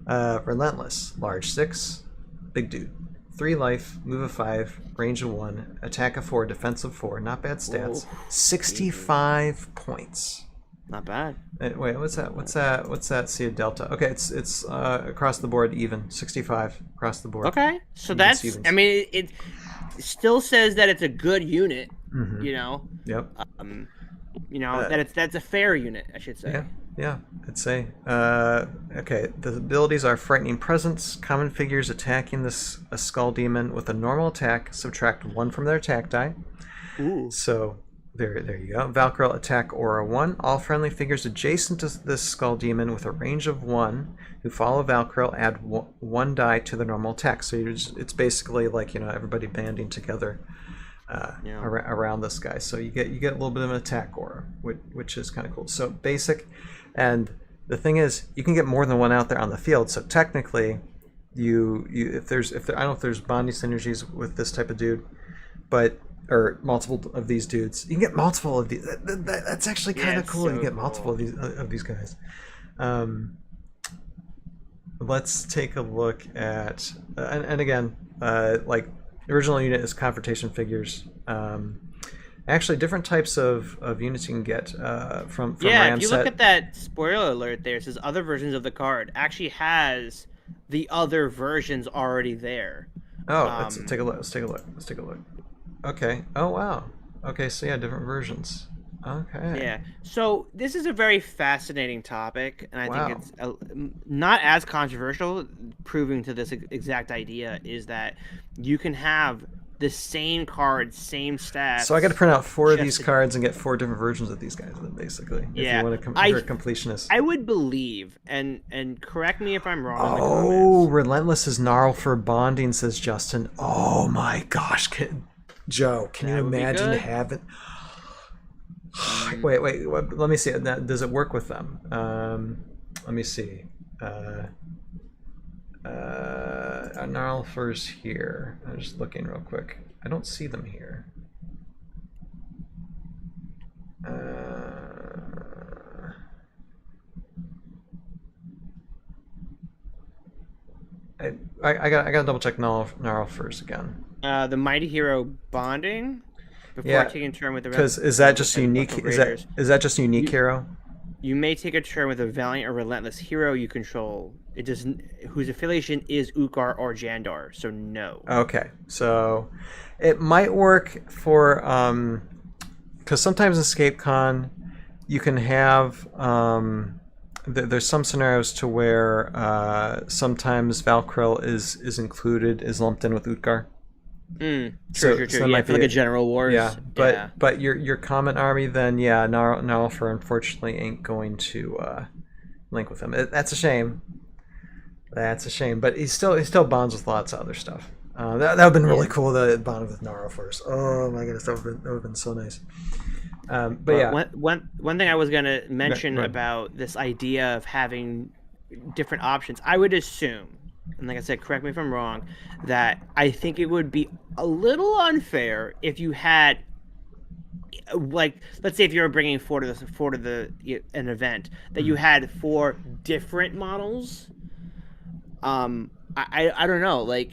Relentless, large 6, big dude. 3 life, move of 5, range of 1, attack of 4, defense of 4. Not bad stats. Whoa. 65 points. Not bad. Wait, what's that? See a delta. Okay, it's across the board even. 65 across the board. Okay, so that's. I mean, it still says that it's a good unit. Mm-hmm. You know. Yep. That's a fair unit, I should say. Yeah, I'd say. Okay, the abilities are Frightening Presence. Common figures attacking a Skull Demon with a normal attack, subtract 1 from their attack die. Ooh. So there you go. Valkyrie attack aura 1. All friendly figures adjacent to this Skull Demon with a range of 1 who follow Valkyrie add 1 die to the normal attack. So it's basically like everybody banding together. Around this guy, so you get a little bit of an attack aura, which is kind of cool. So basic, and the thing is, you can get more than one out there on the field. So technically, I don't know if there's bonding synergies with this type of dude, but or multiple of these dudes. You can get multiple of these. That's actually kind of it's cool. so You get cool. multiple of these guys. Let's take a look at and again, like the original unit is confrontation figures. Actually, different types of units you can get from Yeah, Ramset. if you look at that spoiler alert there, it says other versions of the card. Actually has the other versions already there. Oh, let's take a look. Let's take a look. Okay. Oh wow. Okay, so yeah, different versions. Okay. Yeah. So this is a very fascinating topic, and I Wow. think it's not as controversial. Proving to this exact idea is that you can have the same card, same stats. So I got to print out 4 of just these cards and get 4 different versions of these guys, then, basically. Yeah. If you want to if you're a completionist. I would believe, and correct me if I'm wrong. In the Oh, comments. Relentless is gnarl for bonding, says Justin. Oh my gosh, Joe, can you That would be imagine good. having? Wait, let me see. Does it work with them? Let me see. Gnarl first here. I'm just looking real quick. I don't see them here. I gotta double check Gnarl first again. The Mighty Hero bonding before Yeah, taking a turn with the because is that just unique? Raiders. Is that just unique hero? You may take a turn with a valiant or relentless hero you control. It doesn't, whose affiliation is Ukar or Jandar. So no. Okay, so it might work for because sometimes in ScapeCon you can have there's some scenarios to where sometimes Valkyrie is included, is lumped in with Utkar. True. So Yeah, that might for be like a it. General Wars. Yeah, but your common army, then yeah, Gnarlfer unfortunately ain't going to link with him. That's a shame. That's a shame. But he still bonds with lots of other stuff. That would have been really cool to bond with Gnarlfer. Oh my goodness, that would have been so nice. But yeah, One thing I was gonna mention Right. about this idea of having different options, I would assume, and like I said, correct me if I'm wrong, that I think it would be a little unfair if you had, like, let's say if you were bringing four to an event, that you had 4 different models. I don't know, like,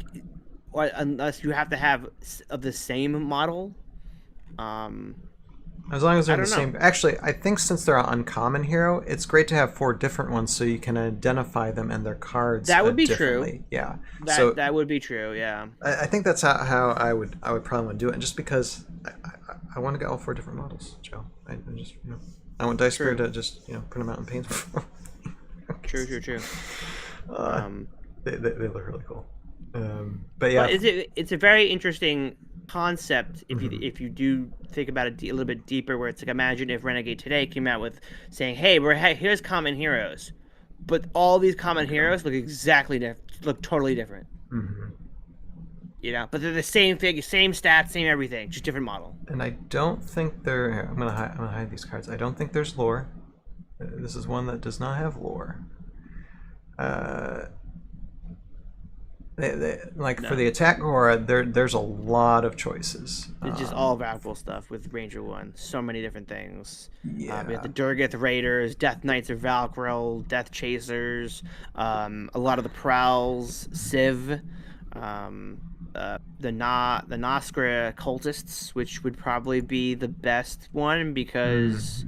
unless you have to have of the same model. as long as they're I the don't same. Actually, I think since they're an uncommon hero, it's great to have 4 different ones so you can identify them and their cards. That would be differently. true. Yeah. That would be true. Yeah. I think that's how I would probably want to do it, and just because I want to get all 4 different models, Joe. I just I want Dice Spirit to just print them out in paint. True. They look really cool. But yeah, But it's a very interesting concept if you do think about it a little bit deeper, where it's like, imagine if Renegade today came out with saying, hey, here's common heroes, but all these common heroes look totally different. But they're the same figure, same stats, same everything, just different model. and I don't think they're. Here, I'm gonna hide these cards. I don't think there's lore. This is one that does not have lore. For the attack aura, there's a lot of choices. It's just all valuable stuff with Ranger 1. So many different things. Yeah. We have the Durgith Raiders, Death Knights of Valkyrie, Death Chasers, a lot of the Prowls, Civ, the Noskra Cultists, which would probably be the best one because...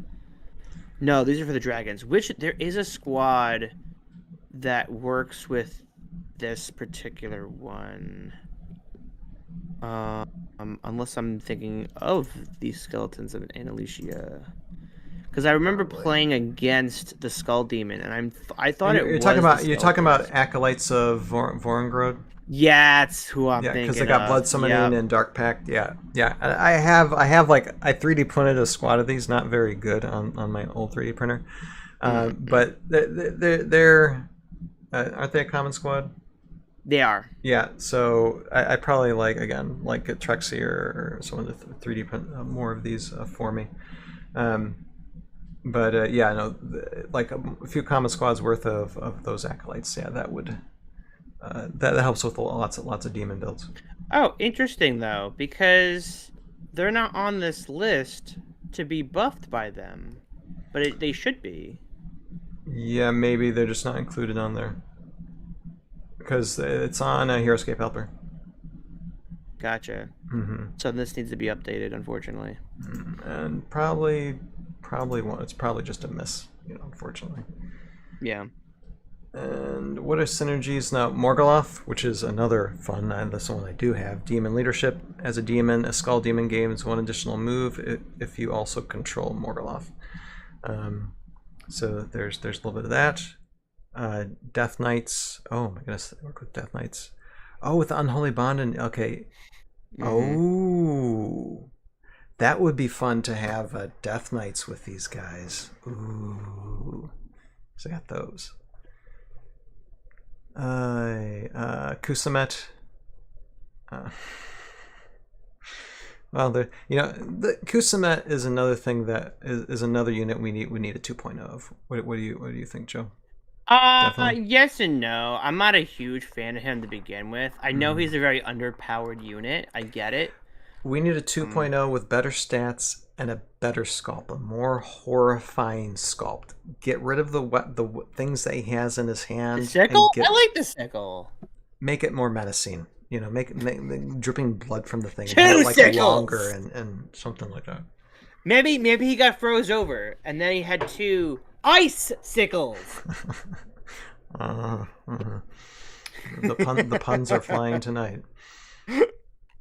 No, these are for the Dragons. There is a squad that works with this particular one. Unless I'm thinking of these skeletons of an Annellintia. Because I remember playing against the Skull Demon, and I thought You're talking about Acolytes of Vorongrod. Yeah, that's who I'm thinking. Yeah, because they got Blood Summoning and Dark Pact. Yeah. I have I 3D printed a squad of these. Not very good on my old 3D printer, but they're aren't they a common squad? They are. Yeah, so I probably like a Trexie or someone to 3D print more of these for me. Like a few common squads worth of those Acolytes. Yeah, that would that helps with lots of demon builds. Oh, interesting though, because they're not on this list to be buffed by them, but they should be. Yeah, maybe they're just not included on there because it's on a Heroscape helper. Gotcha. Mm-hmm. So this needs to be updated, unfortunately. And probably won't. It's probably just a miss, unfortunately. Yeah. And what are synergies now? Morgoloth, which is another fun, and that's the one I do have. Demon Leadership. As a demon, a Skull Demon gains one additional move if you also control Morgoloth. So there's a little bit of that. Death Knights. Oh my goodness, they work with Death Knights. Oh, with the Unholy Bond and okay. Oh, that would be fun to have Death Knights with these guys. Ooh, so I got those. Kusamet. Well, the Kusamet is another thing that is another unit we need a 2.0 of. What do you think, Joe? Yes and no. I'm not a huge fan of him to begin with. I know he's a very underpowered unit. I get it. We need a 2.0 with better stats and a better sculpt, a more horrifying sculpt. Get rid of the things that he has in his hand. The sickle? I like the sickle. Make it more menacing. Make dripping blood from the thing. Two sickles! Longer and something like that. Maybe he got froze over, and then he had 2 ice sickles. The puns are flying tonight.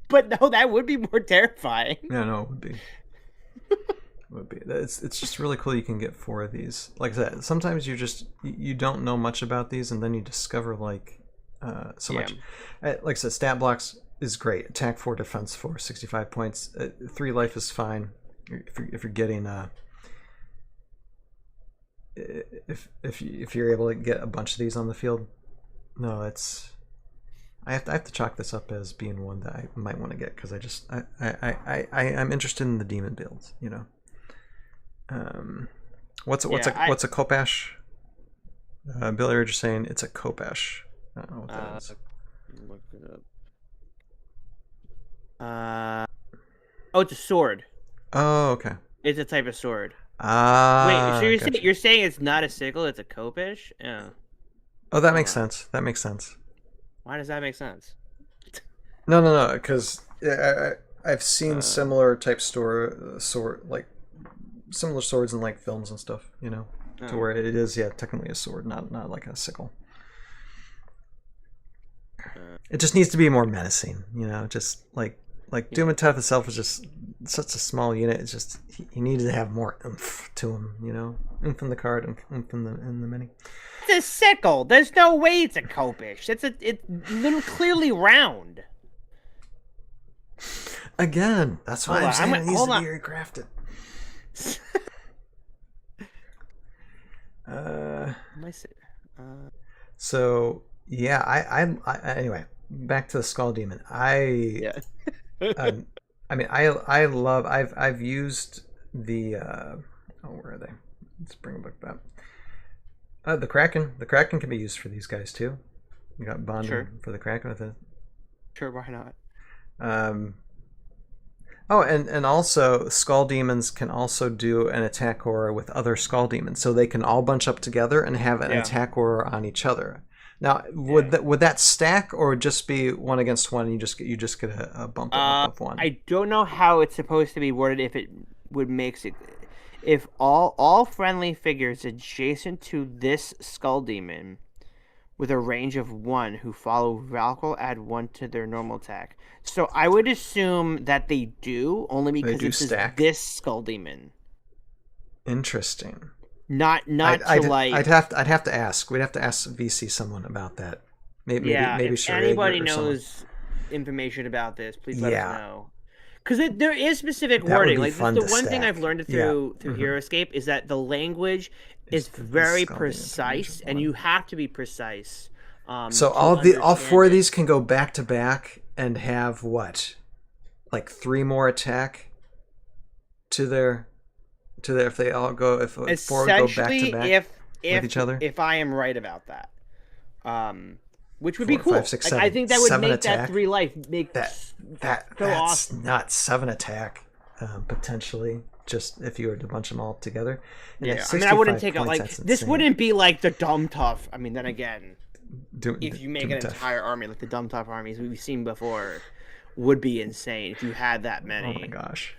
But no, that would be more terrifying. Yeah, no, it would be. It's just really cool. You can get 4 of these. Like I said, sometimes you don't know much about these, and then you discover so much. Like I said, stat blocks is great. Attack 4, defense 4, 65 points. 3 life is fine if you're getting if you're able to get a bunch of these on the field. No, I have to chalk this up as being one that I might want to get because I'm interested in the demon builds. What's a Kopash? Billy, you're just saying it's a Kopash. I don't know what that is. Look it up. It's a sword. Oh, okay. It's a type of sword. Wait, so you're saying it's not a sickle, it's a Kopish? Yeah. Oh, that makes sense. That makes sense. Why does that make sense? No, because I've seen similar type similar swords in films and stuff, to where it is technically a sword, not like a sickle. It just needs to be more menacing, just like Doom and Tough itself is just such a small unit. It's just he needed to have more oomph to him, oomph in the card, oomph in the mini. It's a sickle. There's no way it's a Kopish. It's clearly round. Again, that's why I'm saying it needs to be recrafted. So yeah, I anyway, back to the Skull Demon. I love. I've used the. Where are they? Let's bring them back. The Kraken. The Kraken can be used for these guys too. You got bonding for the Kraken with it. Sure, why not? And also Skull Demons can also do an attack aura with other Skull Demons, so they can all bunch up together and have an attack aura on each other. Now, would that stack or just be 1 against 1? And you just get a bump of 1. I don't know how it's supposed to be worded. If it would make it, if all friendly figures adjacent to this Skull Demon with a range of 1 who follow Valkyl add 1 to their normal attack. So I would assume that they do, only because it's this Skull Demon. Interesting. I'd have to ask. We'd have to ask VC someone about that. Maybe if anybody knows information about this, please let us know. Because there is specific wording. Like the one thing I've learned through Heroscape is that the language is very precise, and you have to be precise. So all 4 of these can go back to back and have what, like 3 more attack to their if they all go if 4 go back to back with each other. If I am right about that, which would 4, be cool. 5, 6, 7, I think that would make attack. that 3 life make that's awesome. not 7 attack. potentially, just if you were to bunch them all together. And Yeah, at I mean, I wouldn't 65 take it points, like that's this. insane. Wouldn't be like the dumb tough. I mean, then again, if you make Doom an tough. entire army like the dumb tough armies we've seen before, would be insane if you had that many. Oh my gosh.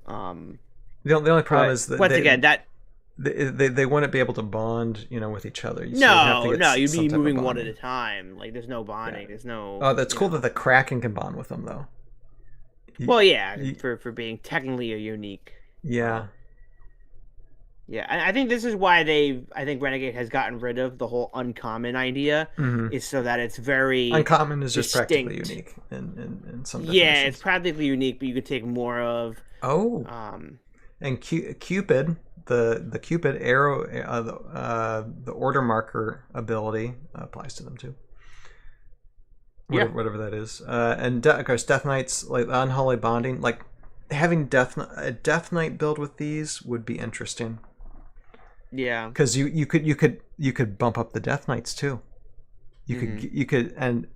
Um, The only problem is that once again, that they wouldn't be able to bond, with each other. So you'd have to get you'd some be type of moving one bonding. at a time. Like there's no bonding. There's no. Oh, that's you cool know. that the Kraken can bond with them, though. Well, yeah, for being technically a unique. Yeah. Yeah, and I think this is why I think Renegade has gotten rid of the whole uncommon idea, is so that it's very Uncommon is just distinct. practically unique in some Yeah, definitions. it's practically unique, but you could take more of. Oh. And Cupid, the Cupid arrow, the order marker ability applies to them too. Whatever that is. And of course, Death Knights, like unholy bonding, like having a Death Knight build with these would be interesting. Yeah, Because you could bump up the Death Knights too. You could and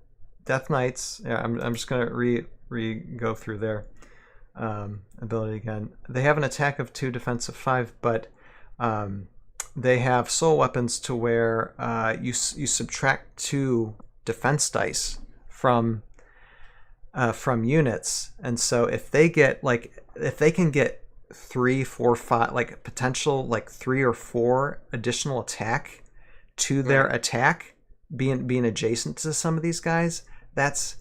Death Knights. Yeah, I'm just gonna go through their ability again. They have an attack of 2, defense of 5, but they have soul weapons to where you subtract 2 defense dice from units, and so if they can get 3, 4, 5, like potential like 3 or 4 additional attack to their attack, being adjacent to some of these guys, that's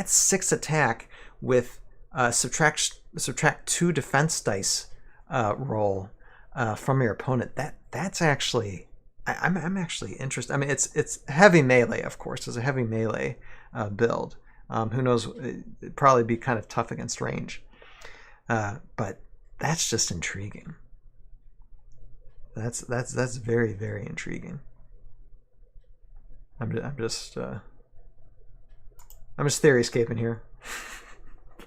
6 attack with subtract 2 defense dice roll from your opponent. That's actually I'm actually interested. I mean, it's heavy melee, of course. It's a heavy melee build. Who knows? It'd probably be kind of tough against range, but that's just intriguing. That's very, very intriguing. I'm just theoryscaping here.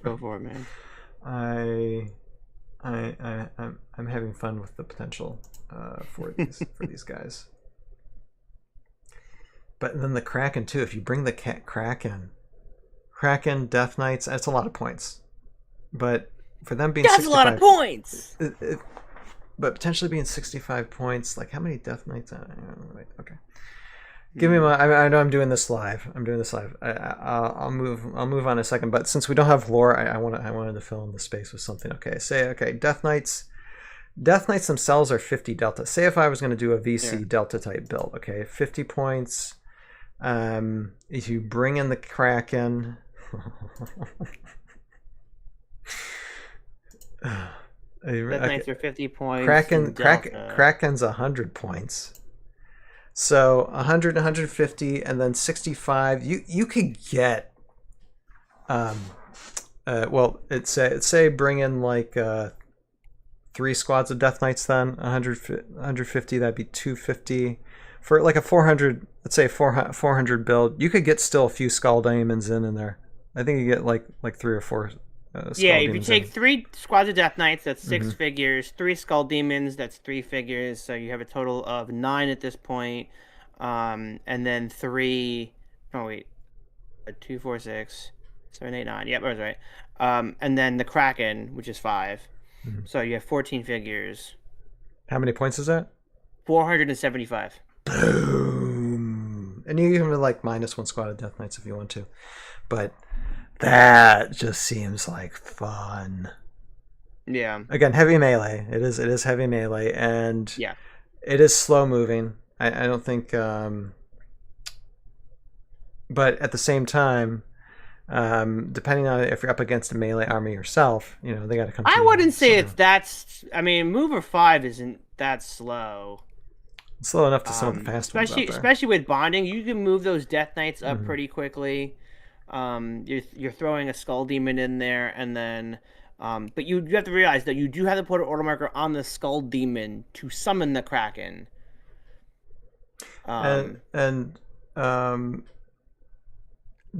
go for it, man. I'm having fun with the potential for these guys. But then the Kraken too. If you bring the Kraken, Death Knights, that's a lot of points. But for them being That's 65, a lot of points. But potentially being 65 points, like how many Death Knights? Okay. Give me my. I know I'm doing this live. I'll move on in a second. But since we don't have lore, I wanted to fill in the space with something. Okay. Death Knights. Death Knights themselves are 50 delta. Say if I was going to do a VC delta type build. Okay, 50 points. If you bring in the Kraken. Death Knights are 50 points. Kraken's 100 points. So 100, 150, and then 65. You could get. Well, it's say bring in like 3 squads of Death Knights. Then 150. That'd be 250 for like a 400. Let's say 400 build. You could get still a few Skull Demons in there. I think you get like 3 or 4. Yeah, if you take 3 squads of Death Knights, that's 6 figures. 3 Skull Demons, that's 3 figures. So you have a total of 9 at this point. And then 3. Oh wait, 2, 4, 6, 7, 8, 9. Yep, I was right. And then the Kraken, which is 5. So you have 14 figures. How many points is that? 475. Boom! And you can like minus 1 squad of Death Knights if you want to, but that just seems like fun. Yeah. Again, heavy melee. It is heavy melee, and Yeah. it is slow moving. I don't think, but at the same time, depending on if you're up against a melee army yourself, they got to come. I wouldn't say it's that. I mean, mover 5 isn't that slow. It's slow enough to some of the fast ones out there. Especially with bonding, you can move those Death Knights up pretty quickly. You're throwing a Skull Demon in there, and then, but you have to realize that you do have to put an order marker on the Skull Demon to summon the Kraken. The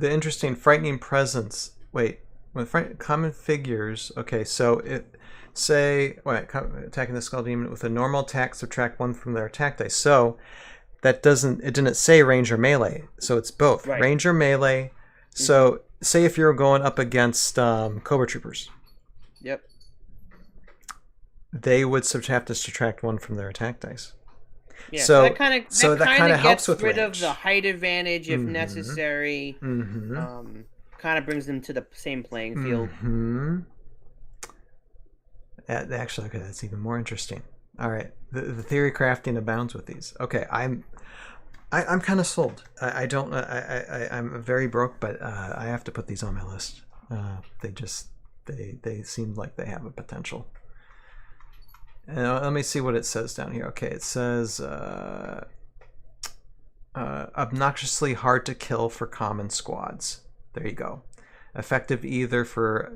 interesting frightening presence. Wait, with common figures. Okay, so attacking the Skull Demon with a normal attack, subtract 1 from their attack dice. So it didn't say range or melee, so it's both range or melee. So say if you're going up against Cobra Troopers. Yep. they would have to subtract 1 from their attack dice. Yeah, So that kind of helps gets with rid range. of the height advantage if necessary. Mm-hmm. Kind of brings them to the same playing field. Mm-hmm. Actually, okay, that's even more interesting. All right, the theory crafting abounds with these. Okay, I'm kind of sold. I'm very broke, but I have to put these on my list. They seem like they have a potential. And let me see what it says down here. Okay, it says obnoxiously hard to kill for common squads. There you go. Effective either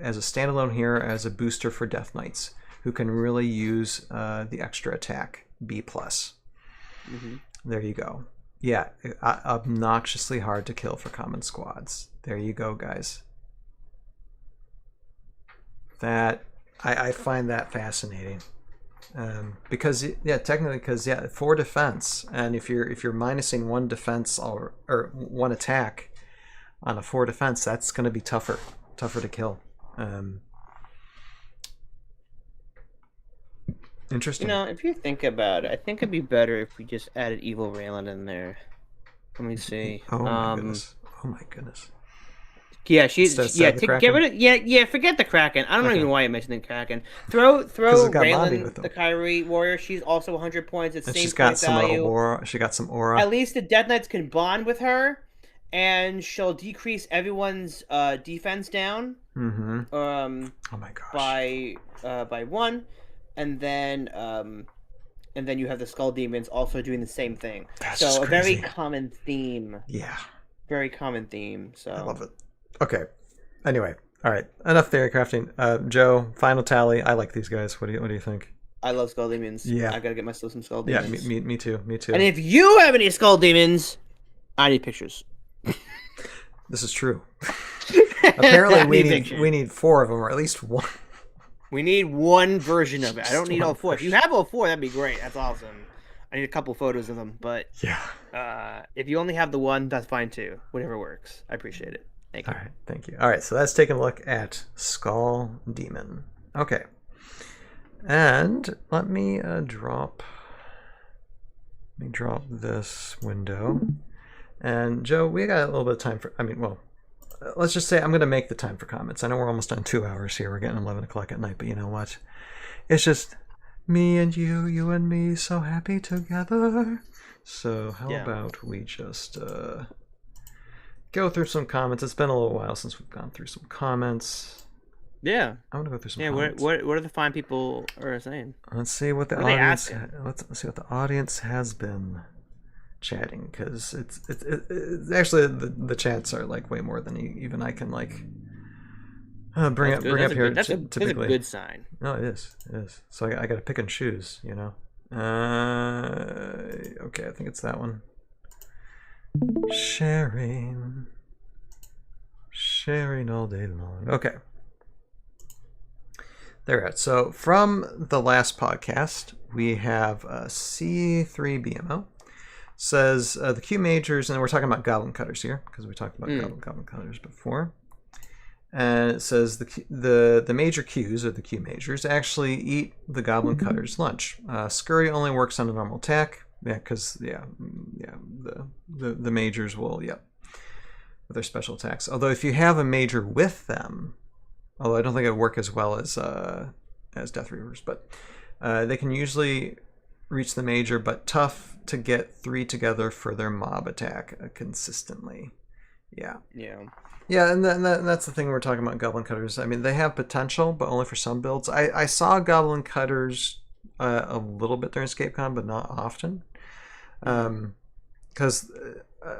as a standalone hero or as a booster for Death Knights, who can really use the extra attack, B+. There you go. Yeah, obnoxiously hard to kill for common squads. There you go, guys. That I find that fascinating. Because technically, because 4 defense, and if you're minusing 1 defense or 1 attack on a 4 defense, that's going to be tougher to kill. Interesting. If you think about it, I think it'd be better if we just added Evil Raylan in there. Let me see. Oh my goodness. Oh my goodness. Yeah, get rid of forget the Kraken. I don't Okay. even know why I mentioned the Kraken. Throw it's got Bobby Raylan, with them. the Kyrie warrior. She's also 100 points. It's And same she's got point some value. aura. She got some aura. At least the Death Knights can bond with her, and she'll decrease everyone's defense down. Mm-hmm. Oh my gosh. By 1, and then you have the Skull Demons also doing the same thing. That's so just a very crazy. common theme. Yeah. Very common theme. So I love it. Okay. Anyway, all right. Enough theory crafting. Joe, final tally. I like these guys. What do you think? I love Skull Demons. Yeah. I gotta get myself some Skull Yeah, Demons. me too. Me too. And if you have any Skull Demons, I need pictures. This is true. Apparently, I we need need pictures. 4 of them, or at least 1. We need 1 version of it. I don't need all 4. If you version. have all 4, that'd be great. That's awesome. I need a couple photos of them, but Yeah. if you only have the 1, that's fine too. Whatever works. I appreciate it. Thank you. All right. Thank you. All right. So let's take a look at Skull Demon. Okay. And let me drop this window. And Joe, we got a little bit of time for. Let's just say I'm going to make the time for comments. I know we're almost on 2 hours here. We're getting 11 o'clock at night, but you know what? It's just me and you and me, so happy together. So how about we just go through some comments? It's been a little while since we've gone through some comments. Yeah. I want to go through some Yeah. comments. What are the fine people are saying? Let's see what the What are they audience. asking? Let's see what the audience has been chatting, because it's actually the chats are like way more than even I can like bring up here. That's a typically, good sign. No, it is. So I got to pick and choose, Okay, I think it's that one. Sharing all day long. Okay. There we go. So from the last podcast, we have C3BMO says the Q majors, and we're talking about Goblin Cutters here because we talked about Goblin Cutters before. And it says the major Qs, or the Q majors, actually eat the Goblin Cutter's lunch. Scurry only works on a normal attack. Yeah, because the majors will, with their special attacks. Although if you have a major with them, although I don't think it would work as well as Death Reavers, but they can usually reach the major, but tough to get 3 together for their mob attack consistently. Yeah, and that's the thing we're talking about. Goblin Cutters. I mean, they have potential, but only for some builds. I saw Goblin Cutters a little bit during EscapeCon, but not often. Because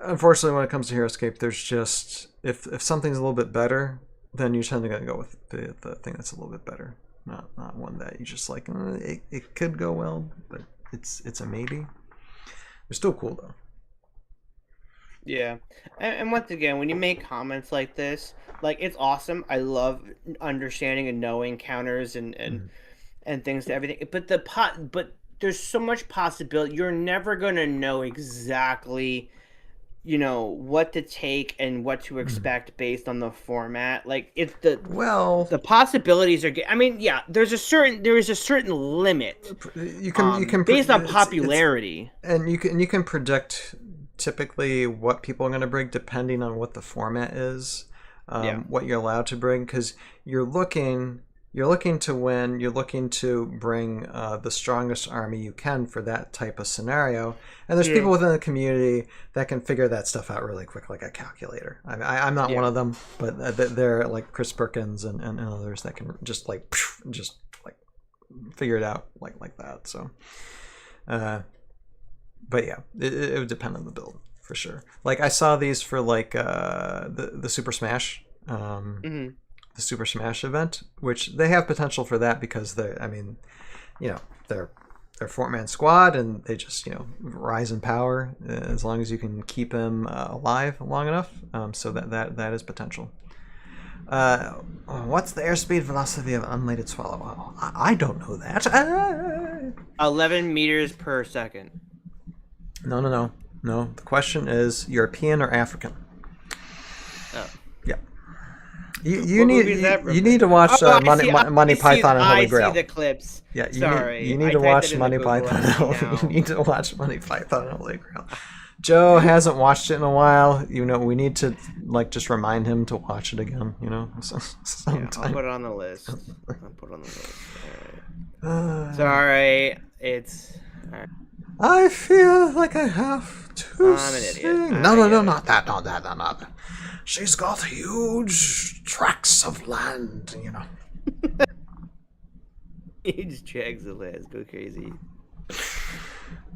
unfortunately, when it comes to Heroscape, there's just if something's a little bit better, then you're tending to go with the thing that's a little bit better, not one that you just like. It could go well, but it's a maybe. They're still cool though. Yeah, and once again, when you make comments like this, like, it's awesome. I love understanding and knowing counters and things to everything. But there's so much possibility. You're never gonna know exactly what to take and what to expect based on the format. Like it's the Well, possibilities are. I mean, yeah, there is a certain limit. you can based on it's- popularity. and you can predict typically what people are going to bring depending on what the format is, what you're allowed to bring, because you're looking to win. You're looking to bring the strongest army you can for that type of scenario. And there's people within the community that can figure that stuff out really quick, like a calculator. I'm not one of them, but they're like Chris Perkins and others that can just like figure it out like that. So, but yeah, it would depend on the build for sure. Like I saw these for like the Super Smash. The Super Smash event, which they have potential for that because they're 4-man squad and they just rise in power as long as you can keep him alive long enough. So that is potential. What's the airspeed velocity of unladen swallow? I don't know that. 11 meters per second. No. The question is European or African? Oh. Yeah. You need to watch Monty Python and Holy Grail. I see the clips. Yeah, Sorry. You need to watch Monty Python. You need to watch Monty Python and Holy Grail. Joe hasn't watched it in a while. We need to just remind him to watch it again. Sometime. I'll put it on the list. All right. Sorry, it's. All right. I feel like I have to. I'm an idiot. Sing. No, not that. She's got huge tracts of land, Huge tracts of land. Go crazy.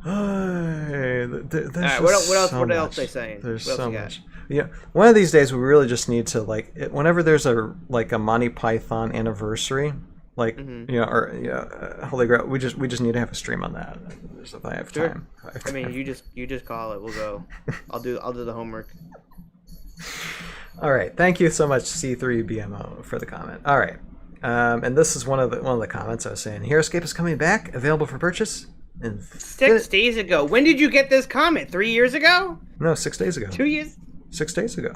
There's right, what else they saying? There's what else so you got? much. Yeah, one of these days we really just need to whenever there's a Monty Python anniversary, Holy Grail, we just need to have a stream on that. If I have time. I mean, you just call it. We'll go. I'll do the homework. All right, thank you so much, C3BMO, for the comment. All right, and this is one of the comments I was saying. Heroscape is coming back, available for purchase. 6 days ago. When did you get this comment? 3 years ago? No, 6 days ago. 2 years? 6 days ago.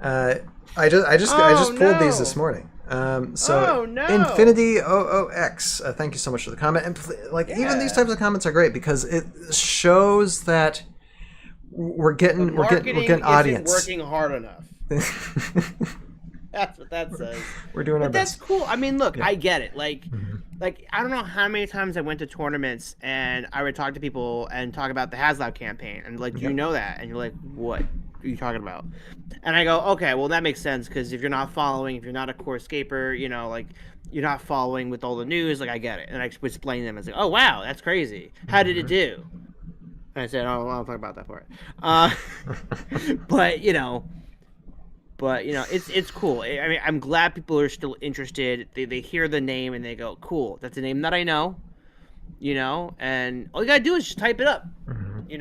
I just pulled these this morning. Infinity OOX. Thank you so much for the comment. And even these types of comments are great because it shows that we're getting audience. Working hard enough. That's what that says. We're doing our best. That's cool. I mean, look, I get it. Like I don't know how many times I went to tournaments and I would talk to people and talk about the HasLab campaign and do you know that? And you're like, what are you talking about? And I go, okay, well that makes sense because if you're not following, if you're not a core scaper, you're not following with all the news. I get it. And I explain to them, I was like, oh wow, that's crazy. How did it do? And I said, oh, I'll talk about that part. But it's cool. I mean, I'm glad people are still interested. They hear the name and they go, cool, that's a name that I know. And all you gotta do is just type it up. They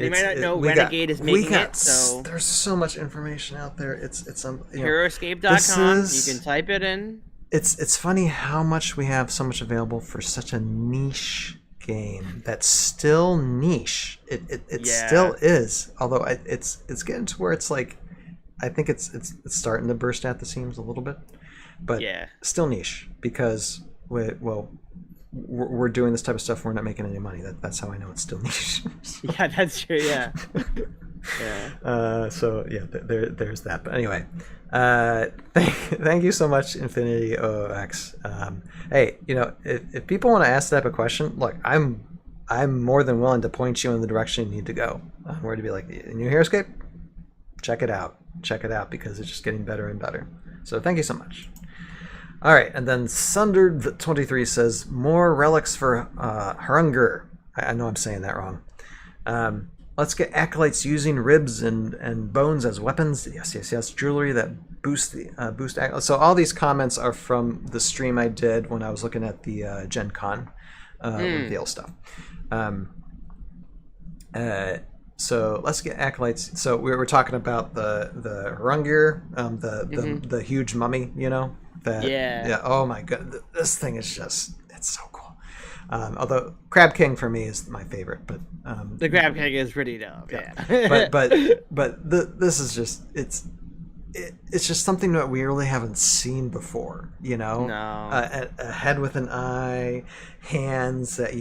might not know Renegade is making it. So there's so much information out there. It's Heroscape.com. You can type it in. It's funny how much we have so much available for such a niche game that's still niche. It still is, although it's getting to where it's like I think it's starting to burst at the seams a little bit, but still niche because we're doing this type of stuff. We're not making any money. That's how I know it's still niche. Yeah, that's true. Yeah. There's that. But anyway, thank you so much, Infinity OX. Hey, if people want to ask that type of question, look, I'm more than willing to point you in the direction you need to go. Where to be like, new Heroscape? Check it out because it's just getting better and better. So thank you so much. All right, and then Sundered23 says more relics for Hrungur. I know I'm saying that wrong. Let's get acolytes using ribs and bones as weapons. Yes. Jewelry that boost acolytes. So all these comments are from the stream I did when I was looking at the Gen Con reveal stuff. So let's get acolytes. So we were talking about the Hrungur, the huge mummy, Oh my god, this thing is it's so cool. Although Crab King for me is my favorite, but The Crab King is pretty dope. Yeah. this is just it's just something that we really haven't seen before. No. A head with an eye, hands that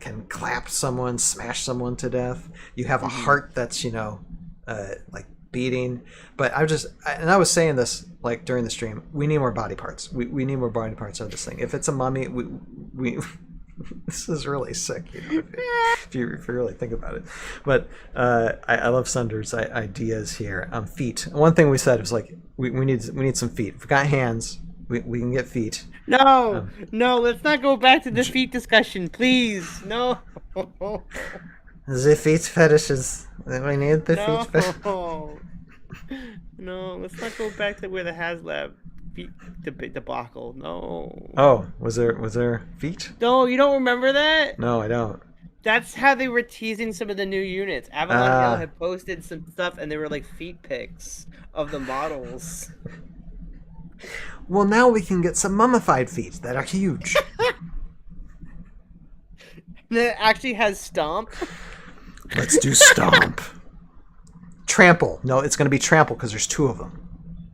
can clap someone, smash someone to death. You have a heart that's like beating. But I was saying this like during the stream. We need more body parts. We need more body parts of this thing. If it's a mummy, we this is really sick, if you really think about it. But I love Sunder's ideas here. Feet. One thing we said was like we need some feet. If we got hands, we can get feet. No, let's not go back to the feet discussion, please. No. The feet fetishes. We need the feet fetishes. No, let's not go back to where the HasLab feet debacle. No. Oh, was there feet? No, you don't remember that? No, I don't. That's how they were teasing some of the new units. Avalon Hill had posted some stuff, and they were like feet pics of the models. Well, now we can get some mummified feet that are huge. That actually has stomp. Let's do stomp. Trample. No, it's going to be trample because there's two of them.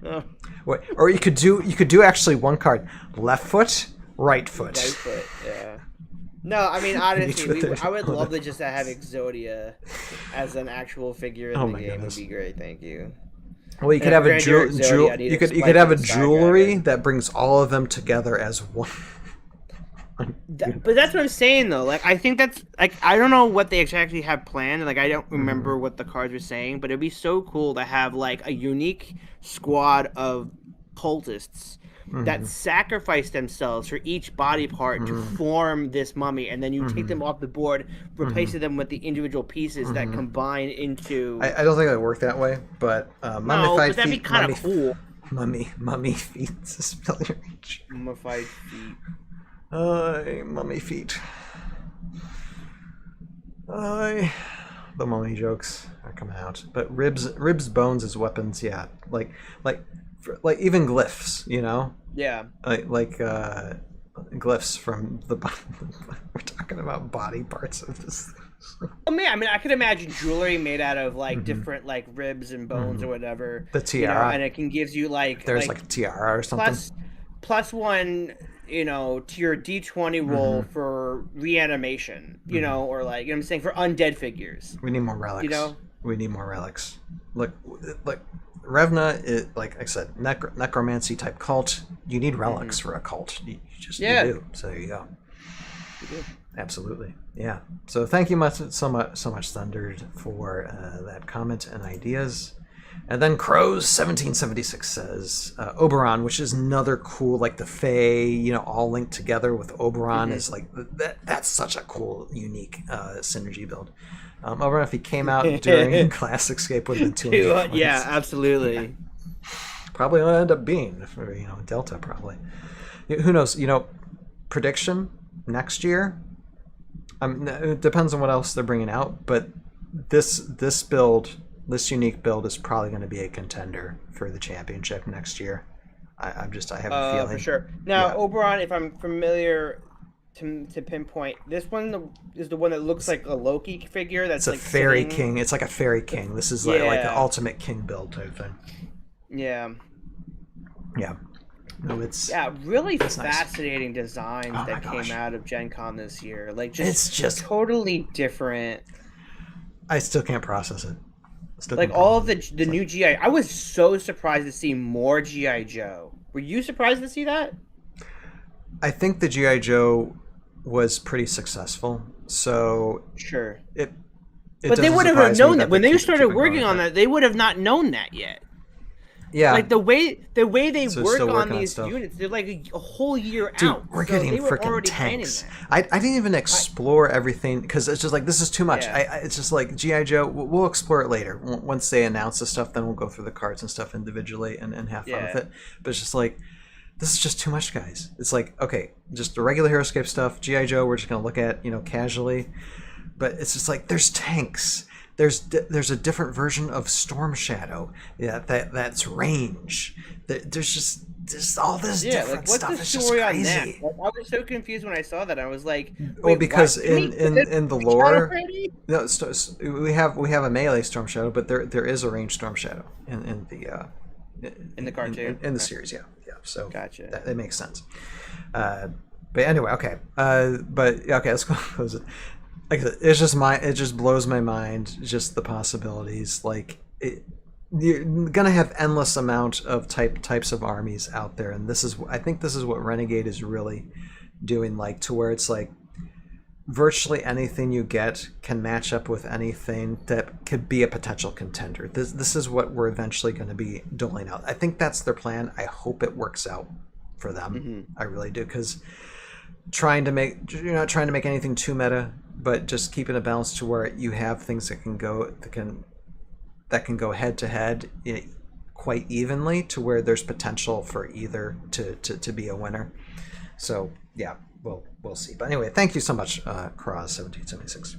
Oh. Wait, or you could do actually one card: left foot, right foot. Right foot. Yeah. No, I mean honestly, I would love to just have Exodia as an actual figure in the game. Would be great. Thank you. Well, you could have a you could have a jewelry that brings all of them together as one. But that's what I'm saying though. Like I think that's like I don't know what they actually have planned. Like I don't remember what the cards were saying, but it'd be so cool to have like a unique squad of cultists that sacrifice themselves for each body part to form this mummy, and then you take them off the board, replacing them with the individual pieces that combine into. I don't think it would work that way, but mummified that'd be kind of cool. Mummy feet. Mummified feet. Mummy feet. The mummy jokes are coming out, but ribs, bones as weapons. Yeah, like even glyphs. Yeah. Like glyphs from the. We're talking about body parts of this. I mean, I could imagine jewelry made out of like different like ribs and bones or whatever. The tiara, and it can gives you like there's like a tiara or something. Plus one. To your D20 roll for reanimation, or like, what I'm saying, for undead figures. We need more relics. We need more relics. Look, Revna is, like I said, necromancy type cult. You need relics for a cult. You do. So there you go. You do. Absolutely. Yeah. So thank you so much, Thunder, for that comment and ideas. And then Crows 1776 says Oberon, which is another cool, like the Fae, all linked together with Oberon is like that's such a cool, unique synergy build. Oberon, if he came out during Classicscape, would have been 200 points. Yeah, absolutely. Probably would end up being, Delta probably. Who knows? Prediction next year. It depends on what else they're bringing out, but this build. This unique build is probably going to be a contender for the championship next year. I have a feeling. For sure. Now, Oberon, if I'm familiar to pinpoint, this one is the one that looks like a Loki figure. That's it's a fairy king. It's like a fairy king. This is like an ultimate king build type thing. Yeah. Yeah. No, it's really fascinating designs that came out of Gen Con this year. Like it's just totally different. I still can't process it. Like all of the new GI, I was so surprised to see more GI Joe. Were you surprised to see that? I think the GI Joe was pretty successful. So sure, but they would have known that when they started working on that. They would have not known that yet. Yeah, like the way they work on these units, they're like a whole year out. We're getting freaking tanks. I didn't even explore everything because it's just like this is too much. It's just like GI Joe. We'll explore it later once they announce the stuff. Then we'll go through the cards and stuff individually and have fun with it. But it's just like this is just too much, guys. It's like okay, just the regular Heroscape stuff. GI Joe, we're just gonna look at casually. But it's just like there's tanks. there's a different version of Storm Shadow. Yeah, that's range. There's just all this different what's stuff. the It's just story on crazy. that? Like, I was so confused when I saw that. I was like, Well, because what? in the lore, no, we have a melee Storm Shadow, but there is a ranged Storm Shadow in In the cartoon? in the series. Yeah. So Gotcha. that makes sense. But anyway, okay. But okay, let's go close it. Like I said, it just blows my mind, just the possibilities. Like you're gonna have endless amount of types of armies out there, and I think this is what Renegade is really doing, like, to where it's like virtually anything you get can match up with anything that could be a potential contender. This is what we're eventually going to be doling out. I think that's their plan. I hope it works out for them. Mm-hmm. I really do, because you're not trying to make anything too meta, but just keeping a balance to where you have things that can go head to head quite evenly, to where there's potential for either to be a winner. So yeah, we'll see. But anyway, thank you so much, Cross1776,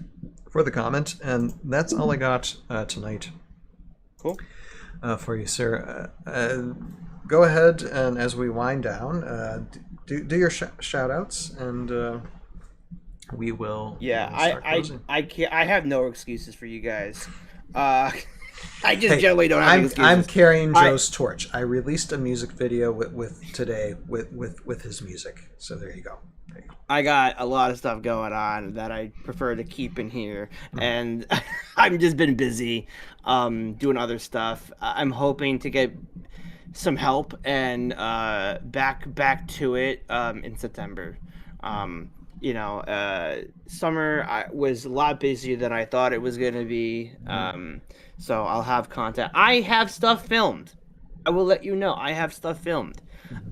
for the comment, and that's all I got tonight. Cool. For you, sir. Go ahead, and as we wind down, do your shout outs, and we will. Yeah, I I have no excuses for you guys. I just generally don't have any excuses. I'm carrying Joe's torch. I released a music video with today with his music. So there you go. I got a lot of stuff going on that I prefer to keep in here, and I've just been busy doing other stuff. I'm hoping to get some help and back to it in September. Summer was a lot busier than I thought it was going to be. So I'll have content. I have stuff filmed. I will let you know. I have stuff filmed.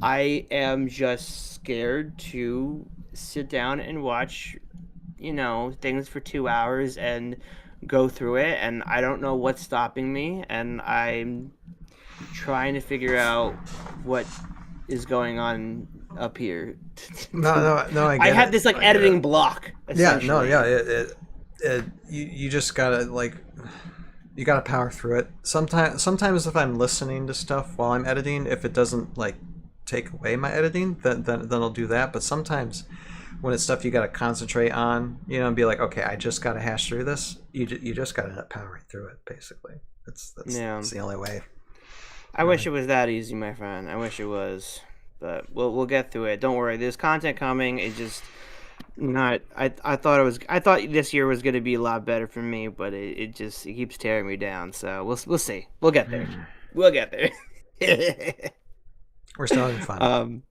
I am just scared to sit down and watch, things for 2 hours and go through it. And I don't know what's stopping me. And I'm trying to figure out what is going on up here. No, I get I have it. this editing block. Yeah, you just gotta you gotta power through it. Sometimes if I'm listening to stuff while I'm editing, if it doesn't take away my editing, then I'll do that. But sometimes when it's stuff you gotta concentrate on, and be like, okay, I just gotta hash through this. You just gotta end up powering through it. Basically, that's the only way. I wish it was that easy, my friend. I wish it was. But we'll get through it. Don't worry. There's content coming. It's just not. I thought this year was going to be a lot better for me, but it keeps tearing me down. So we'll see. We'll get there. We'll get there. We're still having fun.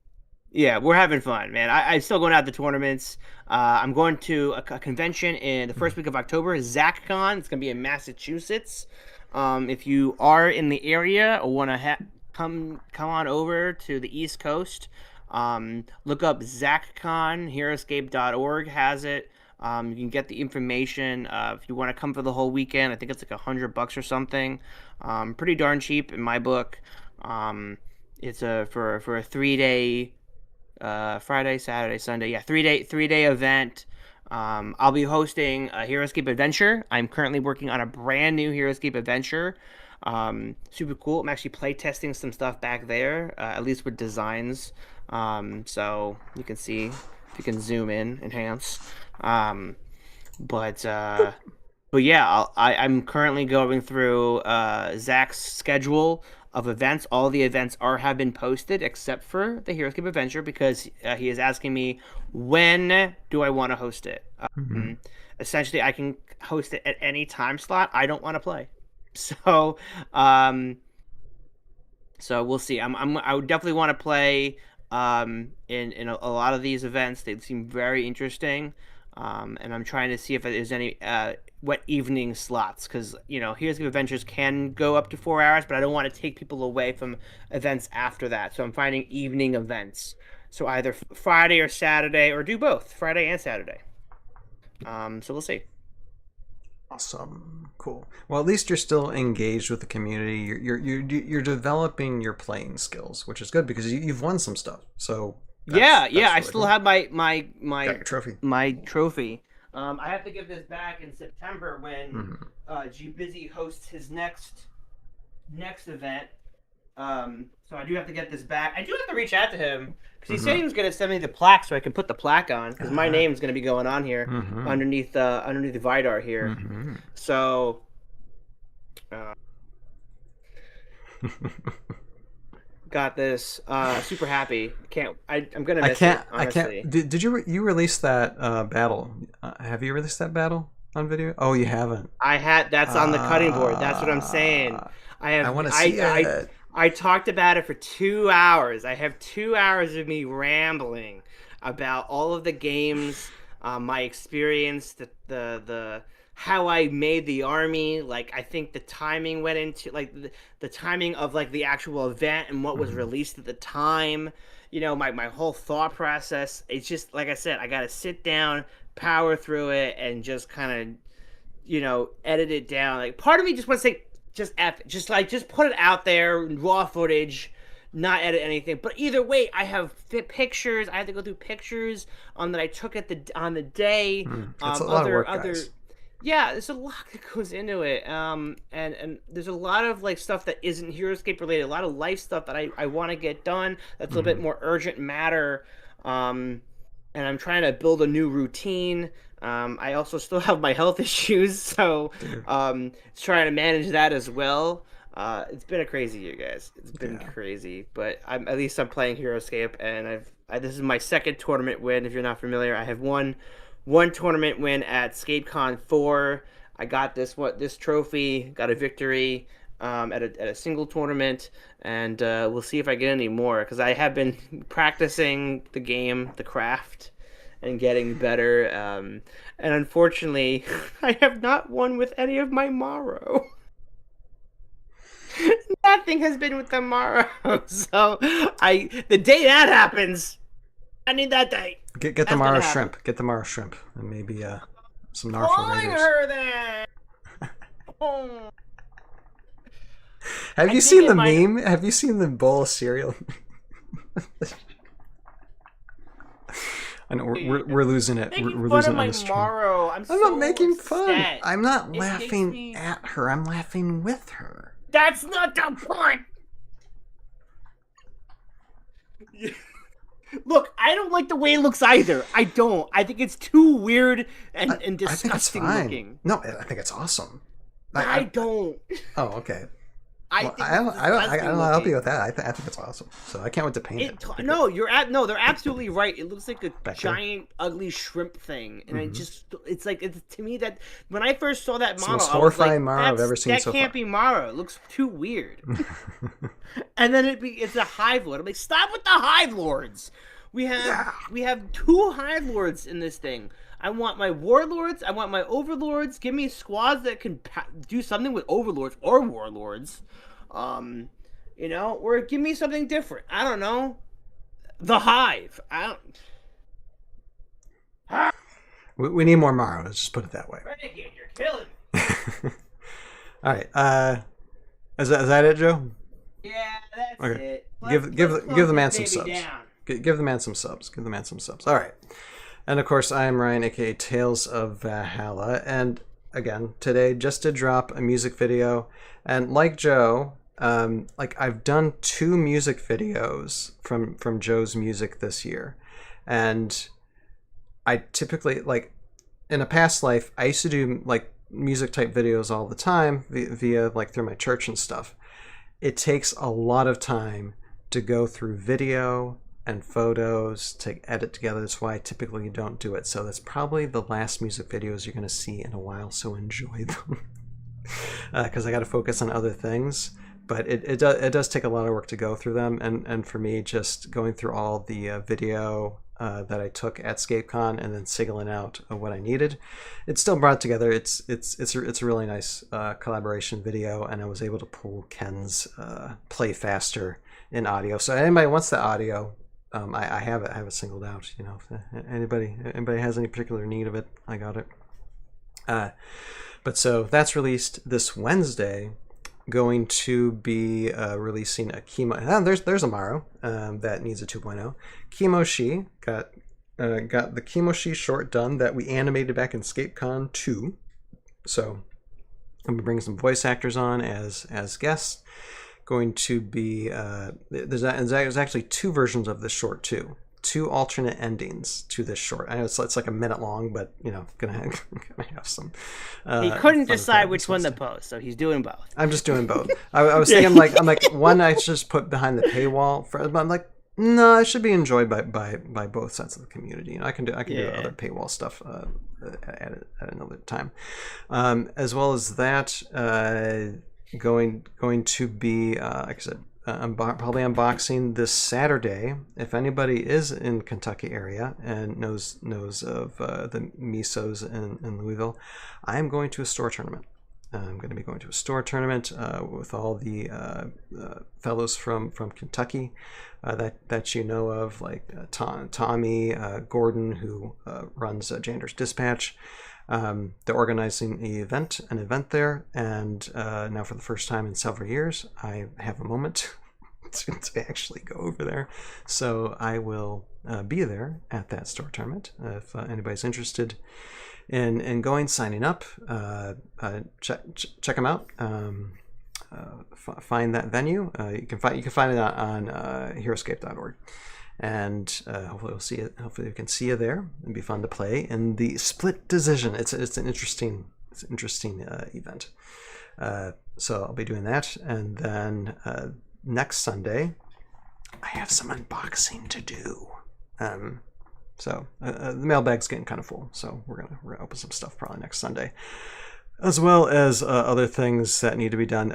Yeah, we're having fun, man. I'm still going out to tournaments. I'm going to a convention in the first week of October, ZachCon. It's going to be in Massachusetts. If you are in the area or want to come on over to the East Coast, look up ZachCon. Heroscape.org has it. You can get the information. If you want to come for the whole weekend, I think it's like $100 or something. Pretty darn cheap in my book. It's for a 3-day, Friday, Saturday, Sunday. Yeah, 3-day event. I'll be hosting a Heroscape adventure. I'm currently working on a brand new Heroscape adventure. Super cool. I'm actually play testing some stuff back there, at least with designs. So you can see if you can zoom in, enhance. But yeah, I'm currently going through Zach's schedule of events. All the events have been posted except for the Heroscape adventure, because he is asking me, when do I want to host it? Essentially, I can host it at any time slot I don't want to play. So we'll see. I would definitely want to play in a lot of these events. They seem very interesting, and I'm trying to see if there's any what evening slots, because Heroscape adventures can go up to 4 hours, but I don't want to take people away from events after that. So I'm finding evening events. So either Friday or Saturday, or do both, Friday and Saturday. So we'll see. Awesome, cool. Well, at least you're still engaged with the community. You're developing your playing skills, which is good, because you've won some stuff. So that's I really still cool. have my Got your trophy. My trophy. I have to give this back in September when G Busy hosts his next event. So I do have to get this back. I do have to reach out to him because he said he was going to send me the plaque so I can put the plaque on because my name's going to be going on here underneath the Vidar here. So. Got this. Super happy. I'm gonna miss it. Honestly. I can't. Did you release that battle? Have you released that battle on video? Oh, you haven't. I had. That's on the cutting board. That's what I'm saying. I want to see it. I talked about it for 2 hours. I have 2 hours of me rambling about all of the games, my experience, the how I made the army. Like, I think the timing went into, like, the timing of, like, the actual event and what was released at the time. You know, my whole thought process. It's just, like I said, I got to sit down, power through it, and just kind of, you know, edit it down. Like, part of me just wants to say, just put it out there, raw footage, not edit anything. But either way, I have pictures. I have to go through pictures that I took on the day. It's a lot of work, guys. Yeah, there's a lot that goes into it. And there's a lot of, like, stuff that isn't Heroscape related. A lot of life stuff that I want to get done. That's a little bit more urgent matter. And I'm trying to build a new routine. I also still have my health issues, so trying to manage that as well. It's been a crazy year, guys. It's been crazy, but at least I'm playing Heroscape, and this is my second tournament win. If you're not familiar, I have one tournament win at ScapeCon 4. I got this trophy, got a victory at a single tournament, and we'll see if I get any more because I have been practicing the game, the craft, and getting better. And unfortunately, I have not won with any of my Morrow. Nothing has been with the Morrow. So the day that happens, I need that day. Get the Morrow shrimp. Get the Morrow shrimp, and maybe some Narful Raiders. Her then. Oh. Have you seen the meme? Have you seen the bowl of cereal? I know we're losing it. We're losing it on the stream. I'm not making fun. I'm not laughing at her. I'm laughing with her. That's not the point. Look, I don't like the way it looks either. I don't. I think it's too weird and disgusting looking. No, I think it's awesome. I don't. Oh, okay. I don't help you with that. I think it's awesome. So I can't wait to paint it. No, they're absolutely right. It looks like a giant, ugly shrimp thing, and to me that when I first saw that model, it's the most horrifying Morrow I've ever seen so far. That can't be Morrow. It looks too weird. And then it's a Hive Lord. I'm like, stop with the Hive Lords. We have 2 Hive Lords in this thing. I want my Warlords. I want my Overlords. Give me squads that can do something with Overlords or Warlords. You know, or give me something different. I don't know. The Hive. We need more Morrows. Just put it that way. Renegade, you're killing me. All right. Is that it, Joe? Yeah, that's it. Give the man some subs. Give the man some subs. Give the man some subs. All right. And of course, I am Ryan, aka Tales of Valhalla, and again today just to drop a music video. And like Joe, I've done 2 music videos from Joe's music this year, and I typically, like, in a past life, I used to do like music type videos all the time via like through my church and stuff. It takes a lot of time to go through video and photos to edit together. That's why I typically don't do it. So that's probably the last music videos you're going to see in a while, so enjoy them. Because I got to focus on other things. But it does take a lot of work to go through them, and for me, just going through all the video that I took at ScapeCon and then singling out what I needed, it still brought together. It's a really nice collaboration video, and I was able to pull Ken's play faster in audio. So anybody wants the audio, I have it singled out. You know, if anybody has any particular need of it, I got it. But so that's released this Wednesday. Going to be releasing a chemo. There's a Morrow that needs a 2.0. Chemo She got got the Kimoshi short done that we animated back in ScapeCon 2. So I'm gonna bring some voice actors on as guests. Going to be there's actually 2 versions of this short too. 2 alternate endings to this short. I know it's like a minute long, but gonna have some. He couldn't decide which one to post, so he's doing both. I'm just doing both. I was thinking I'm like one I just put behind the paywall. I'm like, no, it should be enjoyed by both sides of the community. I can do other paywall stuff at another time, as well as that. Going to be like I said. I'm probably unboxing this Saturday. If anybody is in Kentucky area and knows of the Misos in Louisville, I am going to a store tournament. I'm going to be going to a store tournament with all the fellows from Kentucky that you know of, like Tommy, Gordon, who runs Jander's Dispatch. They're organizing an event there, and now for the first time in several years, I have a moment to actually go over there. So I will be there at that store tournament. If anybody's interested in going, signing up, check them out. Find that venue. You can find it on Heroscape.org. And hopefully we'll see it. Hopefully we can see you there. It'd be fun to play in the split decision. It's an interesting event. So I'll be doing that, and then next Sunday I have some unboxing to do. So the mailbag's getting kind of full, so we're gonna open some stuff probably next Sunday, as well as other things that need to be done.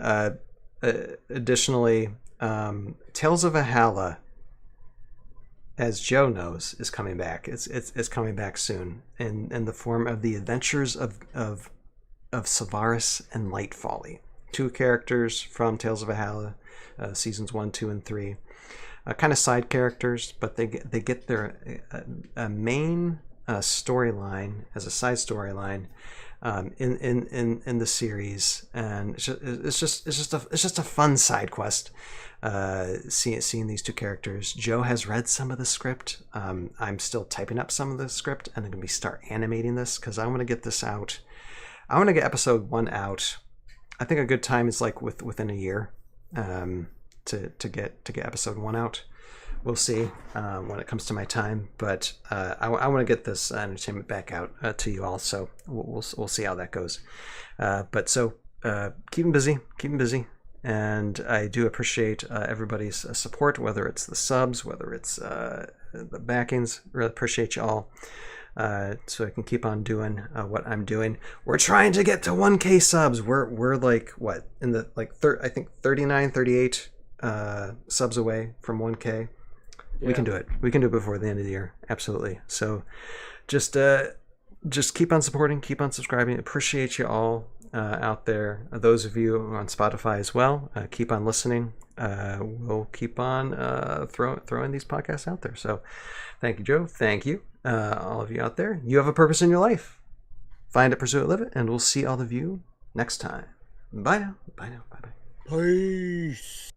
Additionally, Tales of Valhalla, as Joe knows, is coming back. It's coming back soon in the form of the Adventures of Savaris and Light Folly. 2 characters from Tales of Valhalla, seasons 1, 2, and 3. Kind of side characters, but they get their main storyline as a side storyline in the series, and it's just a fun side quest. Seeing these 2 characters. Joe has read some of the script. I'm still typing up some of the script, and I'm gonna start animating this because I want to get this out. I want to get episode 1 out. I think a good time is like within a year to get episode 1 out. We'll see when it comes to my time, but I want to get this entertainment back out to you all. So we'll see how that goes. But keep them busy. And I do appreciate everybody's support, whether it's the subs, whether it's the backings. Really appreciate you all, so I can keep on doing what I'm doing. We're trying to get to 1K subs. We're like what in the I think 39, 38 subs away from 1K. Yeah. We can do it. We can do it before the end of the year. Absolutely. So just keep on supporting, keep on subscribing. Appreciate you all. Out there, those of you on Spotify as well, keep on listening. We'll keep on throwing these podcasts out there. So thank you, Joe. Thank you, all of you out there. You have a purpose in your life. Find it, pursue it, live it, and we'll see all of you next time. Bye now. Bye. Peace.